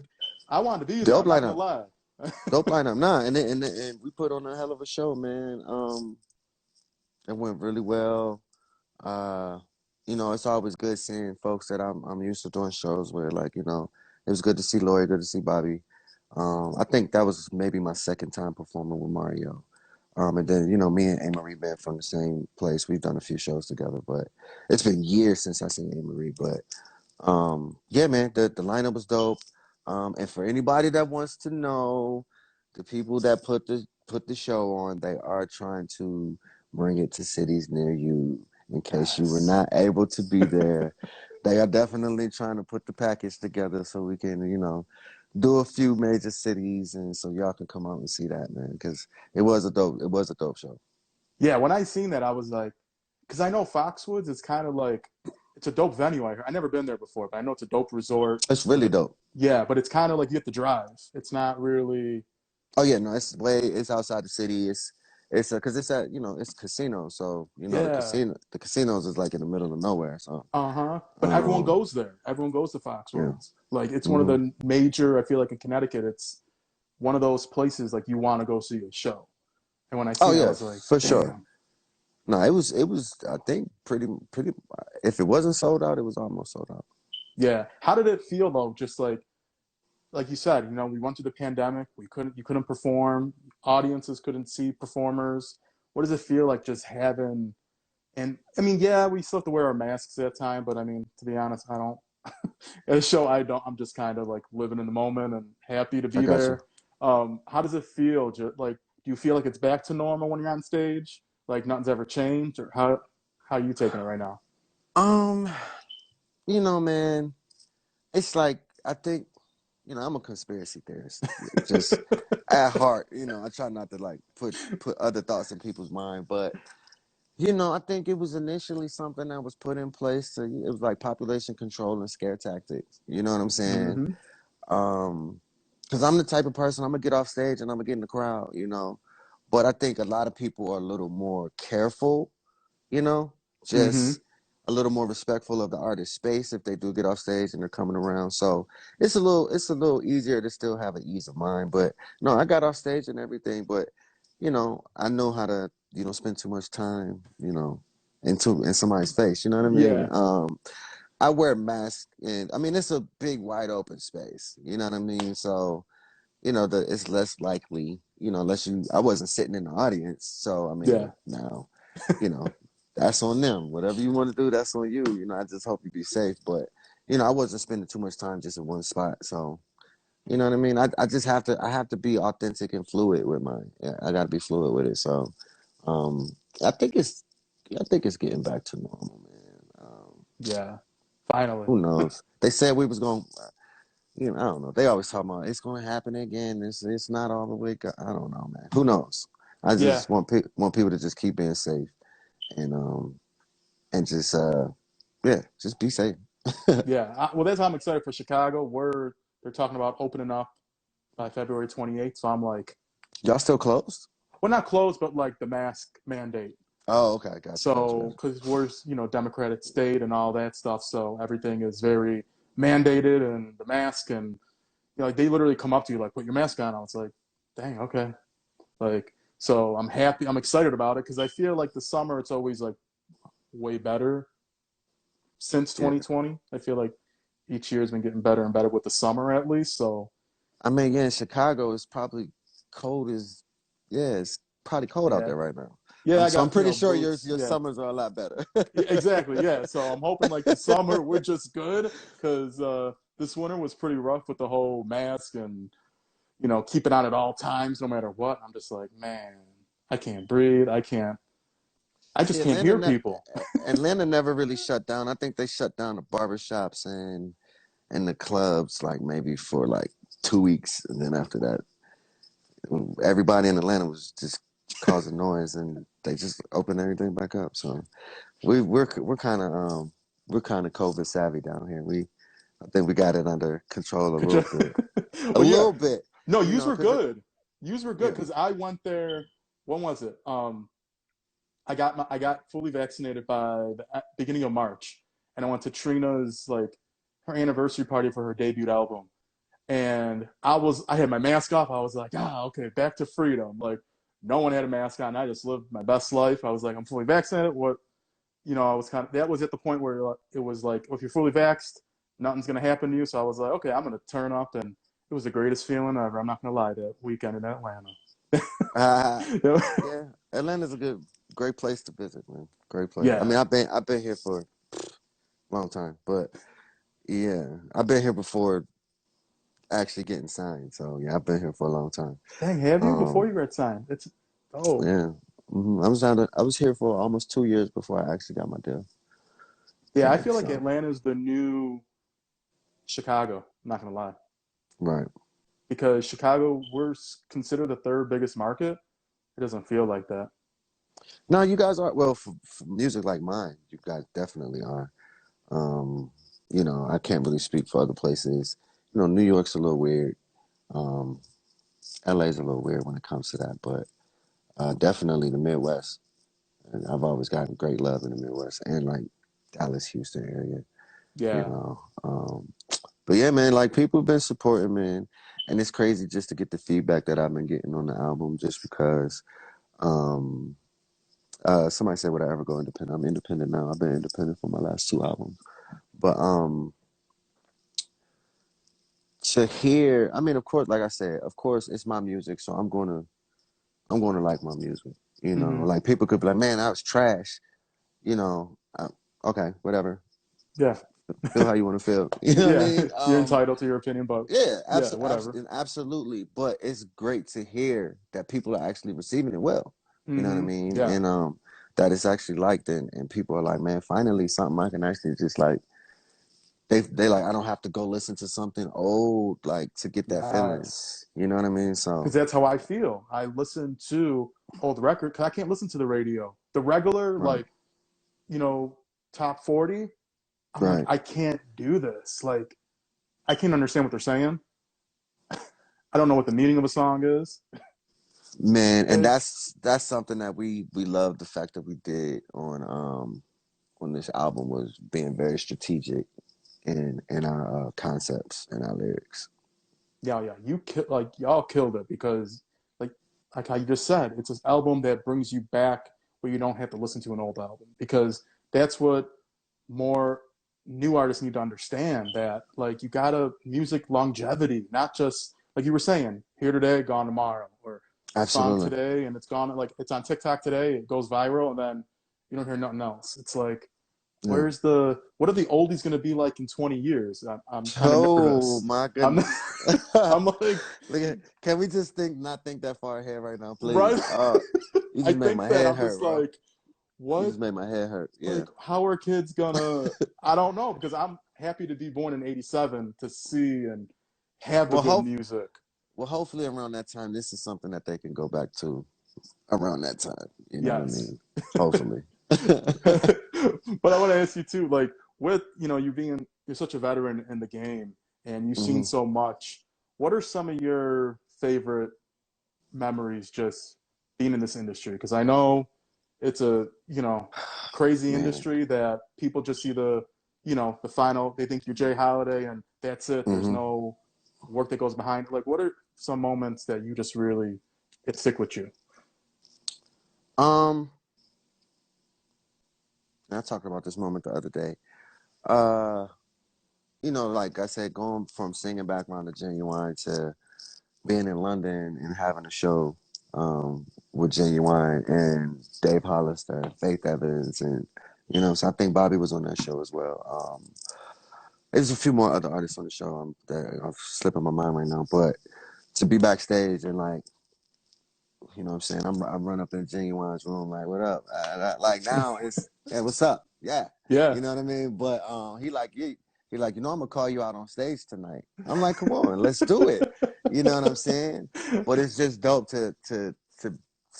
I wanted to be there. Dope I'm not gonna lineup, lie. dope lineup. Nah, and we put on a hell of a show, man. It went really well. Uh, it's always good seeing folks that I'm used to doing shows with. Like, it was good to see Lloyd, good to see Bobby. I think that was maybe my second time performing with Mario. And then, me and Amory been from the same place. We've done a few shows together, but it's been years since I seen Amory. But yeah, man, the lineup was dope. And for anybody that wants to know, the people that put the show on, they are trying to bring it to cities near you. In case you were Yes. not able to be there, they are definitely trying to put the package together so we can, do a few major cities, and so y'all can come out and see that, man. Because it was a dope show. Yeah, when I seen that, I was like, because I know Foxwoods is kind of like it's a dope venue. I never been there before, but I know it's a dope resort. It's really Like, dope. yeah, but it's kind of like you have to drive. It's not really. Oh yeah, no, it's outside the city. It's because it's at it's casino, so Yeah. the casinos is like in the middle of nowhere. So Uh-huh. But everyone um goes there. Everyone goes to yeah. Foxwoods. Like it's one of Hmm. the major, I feel like in Connecticut, it's one of those places like you want to go see a show. And when I Oh seen it, I yeah, was like, for sure. damn. No, it was I think pretty. If it wasn't sold out, it was almost sold out. Yeah. How did it feel though? Just like you said, we went through the pandemic. You couldn't perform. Audiences couldn't see performers. What does it feel like just having and I mean, yeah, we still have to wear our masks at that time, but I mean, to be honest, I don't at a show I don't I'm just kind of like living in the moment and happy to I be got you. there. How does it feel? Like do you feel like it's back to normal when you're on stage? Like nothing's ever changed, or how are you taking it right now? Um, man, it's like I think I'm a conspiracy theorist. Just at heart, I try not to like put other thoughts in people's mind, but I think it was initially something that was put in place to it was like population control and scare tactics. You know what I'm saying? Mm-hmm. Um, because I'm the type of person I'm gonna get off stage and I'm gonna get in the crowd. But I think a lot of people are a little more careful, you know, Mm-hmm. just a little more respectful of the artist's space if they do get off stage and they're coming around. So it's a little easier to still have an ease of mind. But no, I got off stage and everything, but I know how to, spend too much time, in somebody's face. You know what I mean? Yeah, I wear masks and I mean it's a big wide open space. You know what I mean? So, it's less likely, unless I wasn't sitting in the audience. So I yeah, mean now, you know, that's on them. Whatever you want to do, that's on you. I just hope you be safe. But, I wasn't spending too much time just in one spot. So, you know what I mean? I just have to be authentic and fluid with mine. Yeah, I gotta be fluid with it. So um I think it's I think it's getting back to normal, man. yeah. Finally. Who knows? They said we was going I don't know. They always talk about it's going to happen again. It's not all the way. I don't know, man. Who knows? I Yeah, just want people to just keep being safe and just yeah, just be safe. yeah. Well, that's why I'm excited for Chicago. They're talking about opening up by February 28th. So I'm like, Y'all still closed? well, not closed, but like the mask mandate. Oh, okay. Gotcha. So, because we're, Democratic state and all that stuff, so everything is very mandated, and the mask, and like they literally come up to you like, put your mask on. I was like, dang, okay. Like, so I'm happy, I'm excited about it because I feel like the summer it's always like way better since Yeah. 2020. I feel like each year has been getting better and better with the summer at least. So I mean, yeah, in Chicago it's probably cold as yeah, it's probably cold out yeah, there right now. yeah, I I'm got pretty sure your boots. your Yeah, summers are a lot better. yeah, exactly. Yeah, so I'm hoping like the summer we're just good because this winter was pretty rough with the whole mask and keeping on at all times, no matter what. I'm just like, man, I can't breathe. I just See, can't hear people. Atlanta never really shut down. I think they shut down the barbershops and the clubs like maybe for like 2 weeks, and then after that, everybody in Atlanta was just causing noise, and they just opened everything back up. So we're we're kind of COVID savvy down here. I think we got it under control a little bit, a Well, yeah. little bit, No, yous were because good. Yous were good yeah. because I went there. When was it? I got fully vaccinated by the beginning of March, and I went to Trina's like her anniversary party for her debut album, and I had my mask off. I was like, okay, back to freedom. Like no one had a mask on. I just lived my best life. I was like, I'm fully vaccinated. What I was that was at the point where it was like, if you're fully vaxxed, nothing's gonna happen to you. So I was like, okay, I'm gonna turn up, and it was the greatest feeling ever. I'm not gonna lie, that weekend in Atlanta. Yeah, Atlanta's a great place to visit, man. Great place. I Yeah, mean, I've been here for a long time, but yeah, I've been here before actually getting signed. So yeah, I've been here for a long time. dang, have you before Um, you got signed? It's dope. yeah, I was here for almost 2 years before I actually got my deal. Yeah, I Yeah, feel like so Atlanta's the new Chicago. I'm not gonna lie, right. because Chicago we're considered the third biggest market. It doesn't feel like that. No, you guys are well for music like mine. You guys definitely are. Um, I can't really speak for other places. New York's a little weird. Um, LA's a little weird when it comes to that, but definitely the Midwest. And I've always gotten great love in the Midwest and like Dallas, Houston area. You Yeah, know, but yeah, man, like people have been supporting, man, and it's crazy just to get the feedback that I've been getting on the album, just because. Um, Somebody said, "Would I ever go independent?" I'm independent now. I've been independent for my last two albums, but to hear, I mean, of course, like I said, of course, it's my music, so I'm gonna like my music. hmm, Like people could be like, "Man, that was trash." You know, okay, whatever. yeah, Feel how you want to feel. You know what I yeah. mean? You're entitled to your opinion, but Yeah, yeah, whatever. absolutely. But it's great to hear that people are actually receiving it well. You know what I Hmm. mean? Yeah, And that it's actually liked, and people are like, man, finally something I can actually just like. They like I don't have to go listen to something old like to get that feeling. yes. You know what I mean? Because So that's how I feel. I listen to old record because I can't listen to the radio. The regular, right, like, you know, top 40, I'm like, right, I can't do this. Like, I can't understand what they're saying. I don't know what the meaning of a song is. man. And Like, that's something that we love the fact that we did on on this album was being very strategic in our concepts and our lyrics. Yeah, yeah, like y'all killed it because like how you just said, it's this album that brings you back where you don't have to listen to an old album because that's what more new artists need to understand that like you gotta music longevity, not just like you were saying, here today, gone tomorrow, or a song Absolutely. today and it's gone like it's on TikTok today, it goes viral and then you don't hear nothing else. It's like Yeah. what are the oldies going to be like in 20 years? I'm kind of Oh nervous. my I'm goodness. I'm like Look at, can we just not think that far ahead right now, right. please? You I just made think my that head I'm hurt, just bro. like You what, just made my head hurt. Yeah. like how are kids gonna, I don't know because I'm happy to be born in 87 to see and have the Well, good hope music. well, hopefully around that time, this is something that they can go back to around that time. You know what I Yes. mean? Hopefully. But I want to ask you too, like with you being you're such a veteran in the game and you've seen Hmm. so much, what are some of your favorite memories just being in this industry? Because I know it's a crazy Man. industry that people just see the final. They think you're Jay Holiday and that's it. There's Hmm. no work that goes behind. Like, what are some moments that you just really it stick with you? Um, I talked about this moment the other day. Uh, like I said, going from singing background to Genuine to being in London and having a show with Genuine and Dave Hollister, Faith Evans, and so I think Bobby was on that show as well. There's a few more other artists on the show that are slipping my mind right now, but to be backstage and like, what I'm saying, I run up in Genuine's room like, "What up?" Like now it's, "Hey, what's up?" Yeah, Yeah, you know what I mean. But he like, I'm gonna call you out on stage tonight. I'm like, "Come on, let's do it." You know what I'm saying? But it's just dope to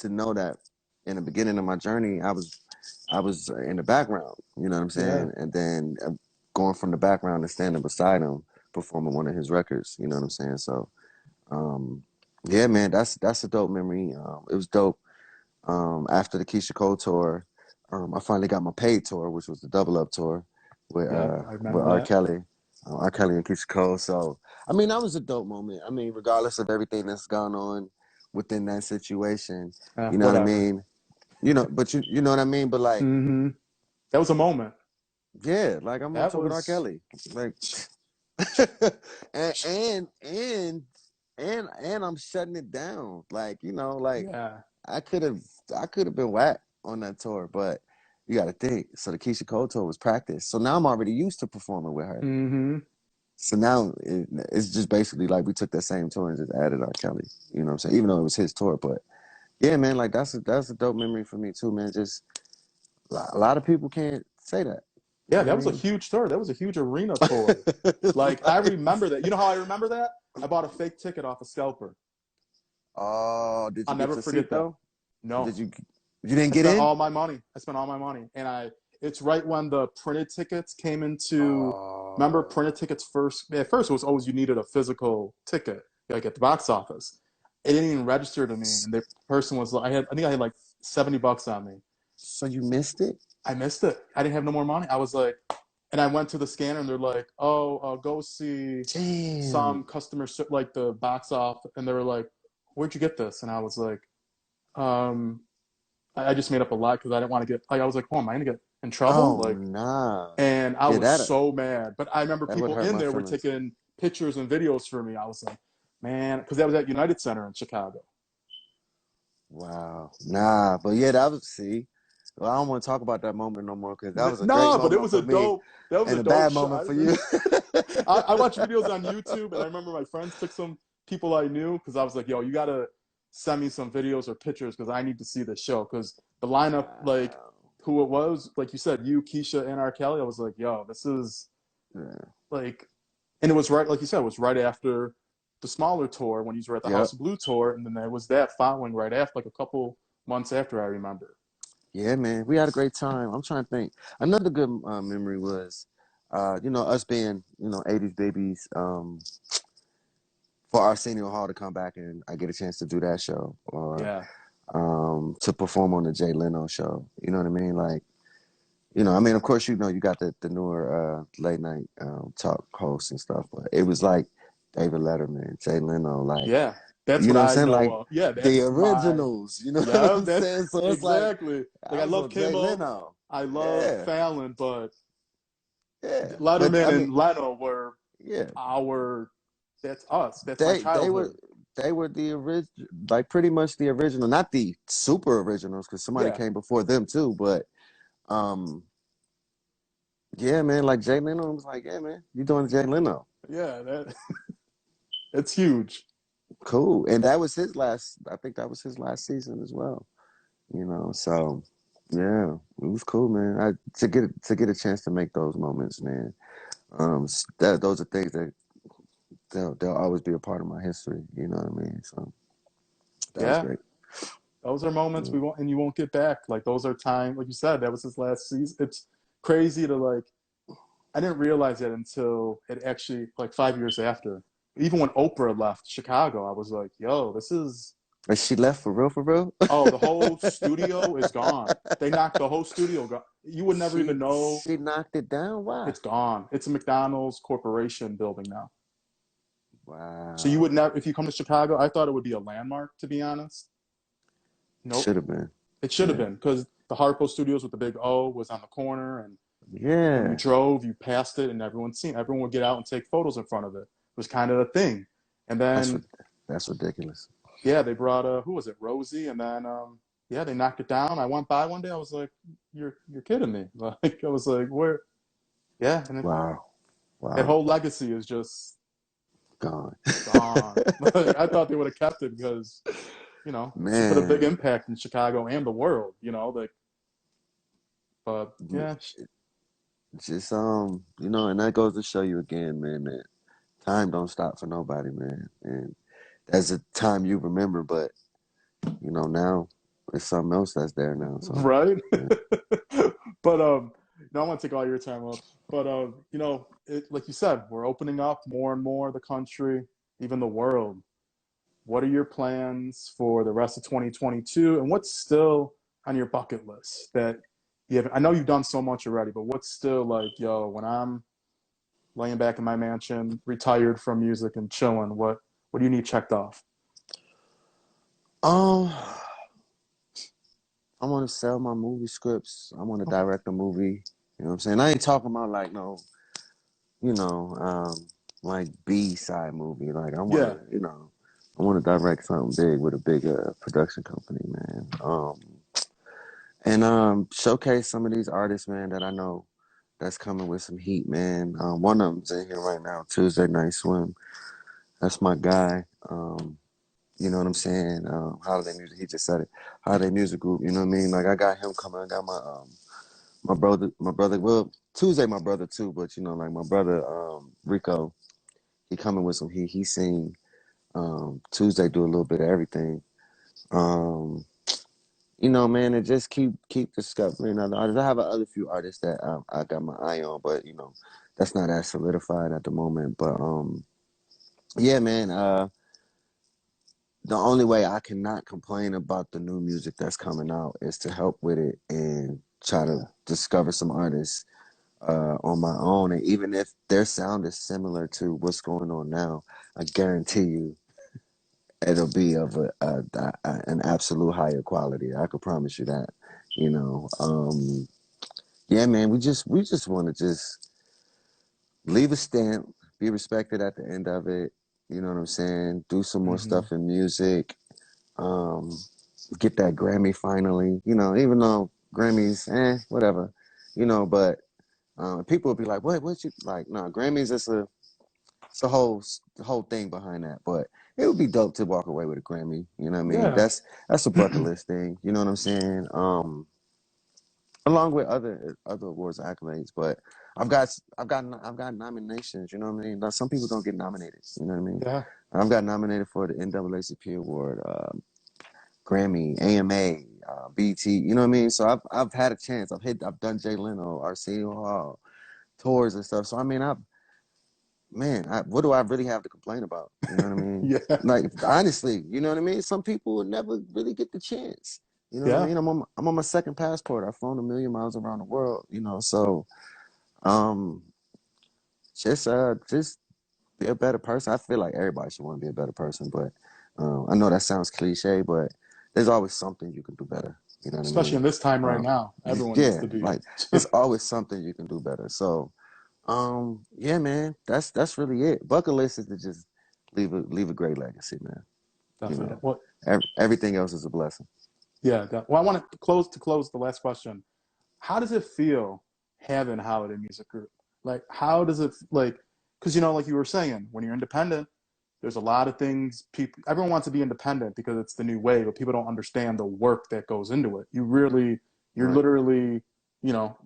know that in the beginning of my journey, I was in the background. You know what I'm yeah, saying? And then going from the background and standing beside him performing one of his records. You know what I'm saying? So um, yeah, man, that's a dope memory. It was dope. After the Keisha Cole tour, I finally got my paid tour, which was the Double Up tour yep. I with remember R. that. Kelly, R. Kelly and Keisha Cole. So, I mean, that was a dope moment. I mean, regardless of everything that's gone on within that situation, you know what I Whatever. mean. But you know what I mean. But like, Hmm. That was a moment. yeah, like I'm on That tour with R. was Kelly, like, and and I'm shutting it down. Like, like. yeah. I could have I could have been whack on that tour, but you got to think. So the Keisha Cole tour was practice. So now I'm already used to performing with her. Hmm. So now it's just basically like we took that same tour and just added R. Kelly. You know what I'm saying? Even though it was his tour, but yeah, man, like that's a dope memory for me too, man. Just a lot of people can't say that. You Yeah, know what that I was a mean? huge tour. That was a huge arena tour. Like I Like, remember that. You know how I remember that? I bought a fake ticket off a scalper. oh, did I'll you get never your seat forget that. though? No, Did you didn't I get spent in? all my money. I spent all my money, and it's right when the printed tickets came into. Remember, Oh, printed tickets first. At first, it was always you needed a physical ticket, like at the box office. It didn't even register to me, and the person was like, I think I had like $70 on me. so you missed it? I missed it. I didn't have no more money. I was like, and I went to the scanner, and they're like, "Oh, go see Damn. some customer like the box off," and they were like, "Where'd you get this?" And I was like, um, I just made up a lie because I didn't want to get like I was like, "Oh, am I gonna get in trouble?" Oh Like, nah. and I Yeah, was that so mad. But I remember that would people hurt in my there were feelings. taking pictures and videos for me. I was like, man, because that was at United Center in Chicago. Wow. Nah, but yeah, that was see. Well, I don't want to talk about that moment no more because that was a great No, but it moment was a for me dope. That was a and a dope bad shot. moment for you. I watch videos on YouTube, and I remember my friends took some people I knew because I was like, "Yo, you gotta send me some videos or pictures because I need to see this show." Because the lineup, like Wow. who it was, like you said, you, Keisha, and R. Kelly. I was like, "Yo, this is Yeah. like," and it was right, like you said, it was right after the smaller tour when you were at the House Yep. of Blue tour, and then there was that following right after, like a couple months after. I remember. Yeah, man. We had a great time. I'm trying to think. Another good memory was us being, 80s babies, for Arsenio Hall to come back and I get a chance to do that show or Yeah, to perform on the Jay Leno show. You know what I mean? Like I mean, of course, you got the newer late night talk hosts and stuff, but it was like David Letterman, Jay Leno, like, Yeah, that's you what know what I'm I saying? know Like of. Yeah, the that's my. originals, you know what Yeah, I'm that's saying? So it's like exactly. Like I I was love on Jay Kimmel, Leno. I love Yeah, Fallon, but yeah. But I Letterman mean, and Leno were yeah, our. That's us. That's my they they were childhood. they were the original, like pretty much the original, not the super originals, because somebody Yeah, came before them too. But um, yeah, man, like Jay Leno was like, yeah, man, you doing Jay Leno? yeah, that it's huge. Cool. And that was his last. I think that was his last season as well. So yeah, it was cool, man. To get a chance to make those moments, man. That those are things that they'll always be a part of my history. You know what I mean? So that was Yeah, great. those are moments Yeah. we won't and you won't get back. Like those are time. Like you said, that was his last season. It's crazy to like. I didn't realize that until it actually like 5 years after. Even when Oprah left Chicago, I was like, "Yo, this is And she left for real, for real. oh, the whole studio is gone. They knocked the whole studio gone. You would never even know she knocked it down. Why? it's gone. It's a McDonald's corporation building now. So you would Wow. never, if you come to Chicago, I thought it would be a landmark, to be honest. Nope. Should have been. It should have Yeah. been because the Harpo Studios with the big O was on the corner, and when you Yeah. drove, you passed it, and everyone would get out and take photos in front of it. It was kind of a thing. And That's then, that's ridiculous. yeah, they brought who was it, Rosie, and then yeah, they knocked it down. I went by one day, I was like, "You're kidding me!" Like I was like, "Where?" Yeah, and Wow. that Wow. whole legacy is just Gone. gone. Like, I thought they would have kept it because she put a big Man. impact in Chicago and the world. Like, but yeah, Just and that goes to show you again, man, that time don't stop for nobody, man. And that's a time you remember, but now it's something else that's there now. So right. yeah. But I want to take all your time up. But like you said, we're opening up more and more the country, even the world. What are your plans for the rest of 2022, and what's still on your bucket list that you have? I know you've done so much already, but what's still like, yo, when I'm laying back in my mansion, retired from music and chilling, what do you need checked off? Um, I want to sell my movie scripts. I want to Okay. direct a movie. You know what I'm saying? I ain't talking about like no, you know, like B side movie. Like Yeah. I want to direct something big with a big production company, man. And showcase some of these artists, man, that I know that's coming with some heat, man. One of them's in here right now, Tuesday Night Swim. That's my guy. You know what I'm saying? Holiday Music. He just said it. Holiday Music Group. You know what I mean? Like I got him coming. I got my brother. My brother. Well, Tuesday my brother too, but like my brother Rico. He coming with some heat. He sing. Tuesday do a little bit of everything. Um, man, and just keep discovering other artists. I have other few artists that I got my eye on, but that's not as solidified at the moment. But yeah, man. The only way I cannot complain about the new music that's coming out is to help with it and try to Yeah. discover some artists on my own. And even if their sound is similar to what's going on now, I guarantee you it'll be of an absolute higher quality. I could promise you that. You know, yeah, man. We just want to just leave a stamp, be respected at the end of it. You know what I'm saying? Do some more Hmm. stuff in music. Um, get that Grammy finally. Even though Grammys, whatever. But people will be like, "What you like?" No, Grammys. It's the whole thing behind that. But it would be dope to walk away with a Grammy. You know what I mean? Yeah. That's a bucket list thing. You know what I'm saying? Along with other awards accolades, but I've got nominations. You know what I mean? Now, some people don't get nominated. You know what I mean? Yeah. I've got nominated for the NAACP award, Grammy, AMA, BT. You know what I mean? So I've had a chance. I've done Jay Leno, Arsenio Hall, tours and stuff. So I mean, what do I really have to complain about? You know what I mean? Yeah. Like honestly, you know what I mean? Some people would never really get the chance. You know what I Yeah, mean? I'm on my second passport. I've flown 1 million miles around the world. So um, just be a better person. I feel like everybody should want to be a better person, but I know that sounds cliche, but there's always something you can do better. You know what I especially in mean? this time right Um, now, everyone needs yeah, to be. like it's always something you can do better. So, yeah, man, that's really it. Bucket list is to just leave a great legacy, man. You Definitely. know, Well, everything else is a blessing. yeah. Well, I want to close the last question. How does it feel having a holiday music group? Like, how does it like? Because like you were saying, when you're independent, there's a lot of things people. Everyone wants to be independent because it's the new way, but people don't understand the work that goes into it. You're Right. literally, you know,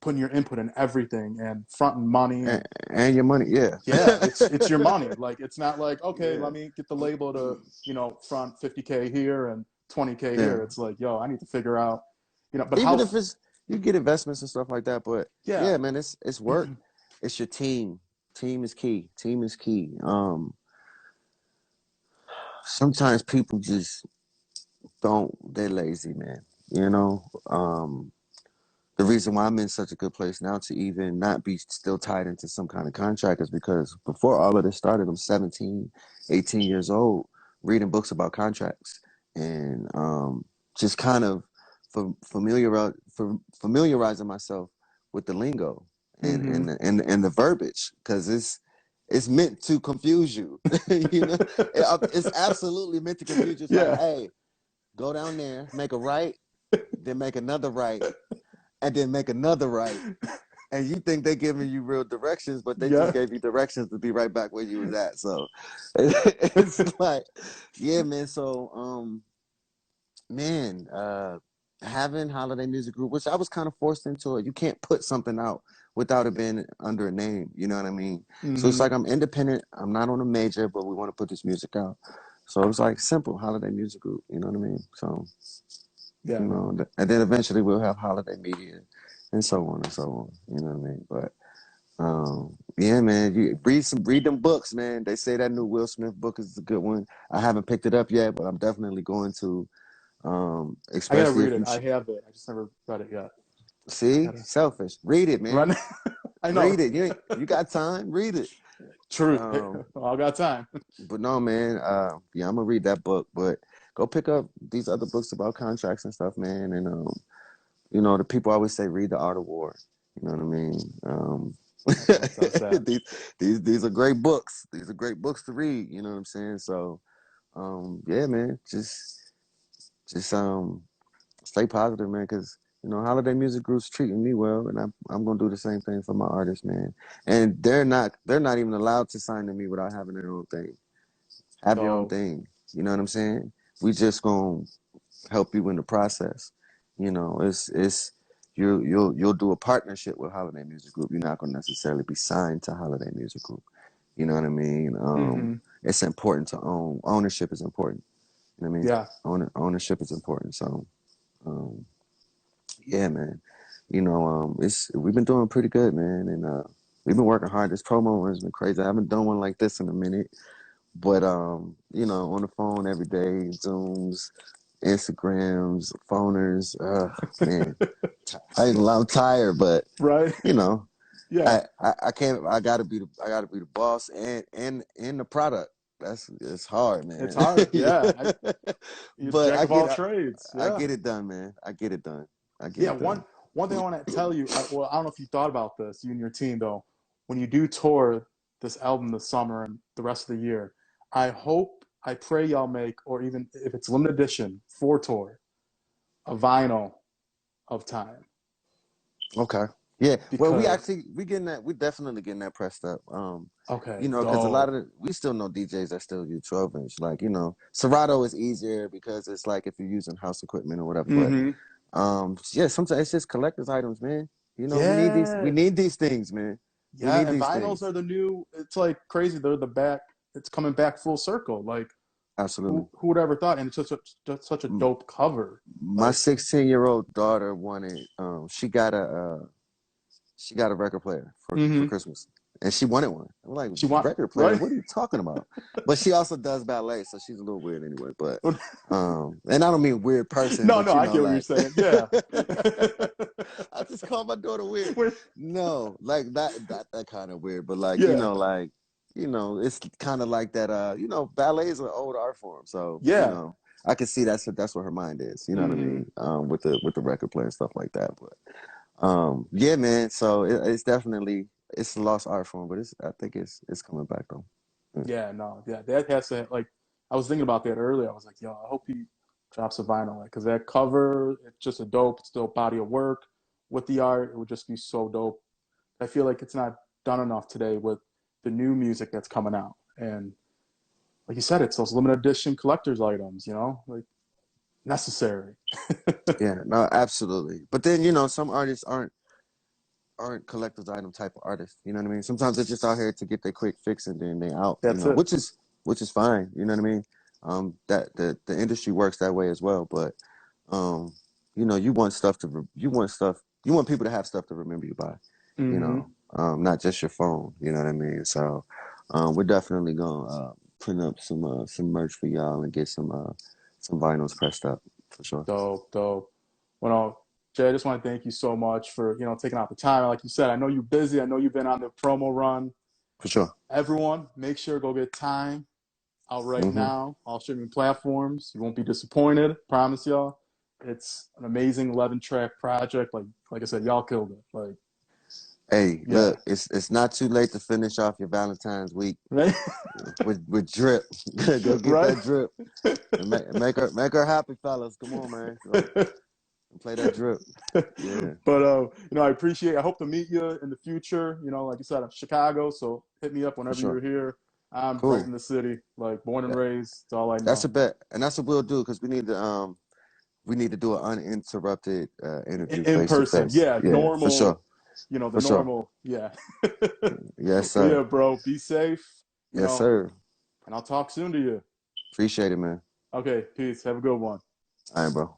putting your input in everything and fronting money And, and and your money, yeah. yeah, it's your money. Like it's not like, okay, Yeah. let me get the label to, front 50K here and 20K Yeah. here. It's like, yo, I need to figure out, but Even how if it's you get investments and stuff like that, but yeah. yeah, man, it's work. It's your team. Team is key. Team is key. Sometimes people just don't. They're lazy, man. You know. The reason why I'm in such a good place now to even not be still tied into some kind of contract is because before all of this started, I'm 17, 18 years old, reading books about contracts and just kind of familiarizing myself with the lingo and Hmm. and the verbiage because it's meant to confuse you. It's absolutely meant to confuse you. It's like, Yeah. hey, go down there, make a right, then make another right, and then make another right. And you think they're giving you real directions, but they just Yeah. gave you directions to be right back where you was at. So it's like, yeah, man. So, man, having holiday music group, which I was kind of forced into it. You can't put something out without it being under a name. You know what I mean? So it's Hmm. like I'm independent. I'm not on a major, but we want to put this music out. So it was like simple holiday music group. You know what I mean? So Yeah. and then eventually we'll have holiday media and so on and so on. You know what I mean? But yeah, man, you read them books, man. They say that new Will Smith book is a good one. I haven't picked it up yet, but I'm definitely going to. I gotta Especially read if it. you I have it. I just never read it yet. I see gotta selfish. Read it, run. man. I know. Read it. You got time? Read it. Truth. Um, I got time. but no, man. Yeah, I'm gonna read that book, but go pick up these other books about contracts and stuff, man. And the people always say read the Art of War. You know what I mean? Everyone says that. these these are great books. These are great books to read. You know what I'm saying? So, yeah, man, just stay positive, man, because holiday music groups treating me well, and I'm gonna do the same thing for my artists, man. And they're not even allowed to sign to me without having their own thing. Have your own So, thing. You know what I'm saying? We just gonna help you in the process. It's you'll do a partnership with Holiday Music Group. You're not gonna necessarily be signed to Holiday Music Group. You know what I mean? hmm. It's important to own. Ownership is important. You know what I mean? Yeah. Ownership is important. So, um, yeah, man. It's we've been doing pretty good, man, and we've been working hard. This promo has been crazy. I haven't done one like this in a minute, but on the phone every day, Zooms, Instagrams, phoners. Man, I'm tired, but Right. you know, Yeah. I can't. I gotta be the boss and the product. It's hard, It's man. hard. Yeah. You're But jack of all trades. I Yeah. get it done, man. I get it done. I get Yeah. it done. One thing I want to tell you. Well, I don't know if you thought about this, you and your team, though. When you do tour this album this summer and the rest of the year, I pray y'all make, or even if it's limited edition for tour, a vinyl of time Okay. Yeah. Well, because we getting that. We definitely getting that pressed up. okay, Because a lot dope. of we still know DJs that still use 12 inch. Like Serato is easier because it's like if you're using house equipment or whatever. But Mm-hmm. yeah, sometimes it's just collector's items, man. We need these. We Yeah. need these things, man. We Yeah, need and these vinyls things. are the new. It's like crazy. They're the back. It's coming back full circle. Like Absolutely. who would ever thought? And it's such a M- dope cover. My Like 16-year-old daughter wanted. She got a record player for mm-hmm. Christmas, and she wanted one. I'm like, She want record player? right. What are you talking about? But she also does ballet, so she's a little weird anyway. But and I don't mean weird person, No, but no, you I know, get what you're like saying. Yeah. I just call my daughter weird. No, like that kind of weird, but like Yeah. it's kind of like that. Ballet is an old art form, so Yeah. I can see that's where her mind is. You know what I Hmm. mean? With the record player and stuff like that. But yeah, man. So it's definitely it's a lost art form, but I think it's coming back though. Mm. Yeah, no, yeah, that has to like. I was thinking about that earlier. I was like, yo, I hope he drops a vinyl, like, because that cover, it's just a dope, it's dope body of work with the art. It would just be so dope. I feel like it's not done enough today with the new music that's coming out, and like you said, it's those limited edition collector's items, like necessary. Yeah, no, absolutely. But then some artists aren't collector's item type of artists. You know what I mean? Sometimes they're just out here to get their quick fix and then they out. That's it. Which is fine. You know what I mean? That the industry works that way as well. But um, you want you want people to have stuff to remember you by. You Hmm. know, not just your phone. You know what I mean? So we're definitely gonna print up some merch for y'all and get some vinyls pressed up for sure. Dope, dope. Well, Jay, I just want to thank you so much for taking out the time. Like you said, I know you're busy. I know you've been on the promo run. For sure. Everyone, make sure go get Time out right Hmm. now, all streaming platforms. You won't be disappointed. Promise y'all. It's an amazing 11-track project. Like I said, y'all killed it. Like, Hey, yeah. look, it's not too late to finish off your Valentine's week Right? with drip. Go get Right? that drip and make her happy, fellas. Come on, man. Go play that drip. Yeah, But I hope to meet you in the future. Like you said, I'm Chicago, so hit me up for whenever you're sure. here. I'm right in Cool. the city, like born and That, raised. That's all I that's a know. bet, and that's what we'll do because we need to do an uninterrupted interview In face to person, face. yeah, Yeah, for sure, normal. The for sure. normal, yeah. Yes, Well, yeah, sir. bro. Be safe. You Yes, know, sir. and I'll talk soon to you. Appreciate it, man. Okay, peace. Have a good one. All right, bro.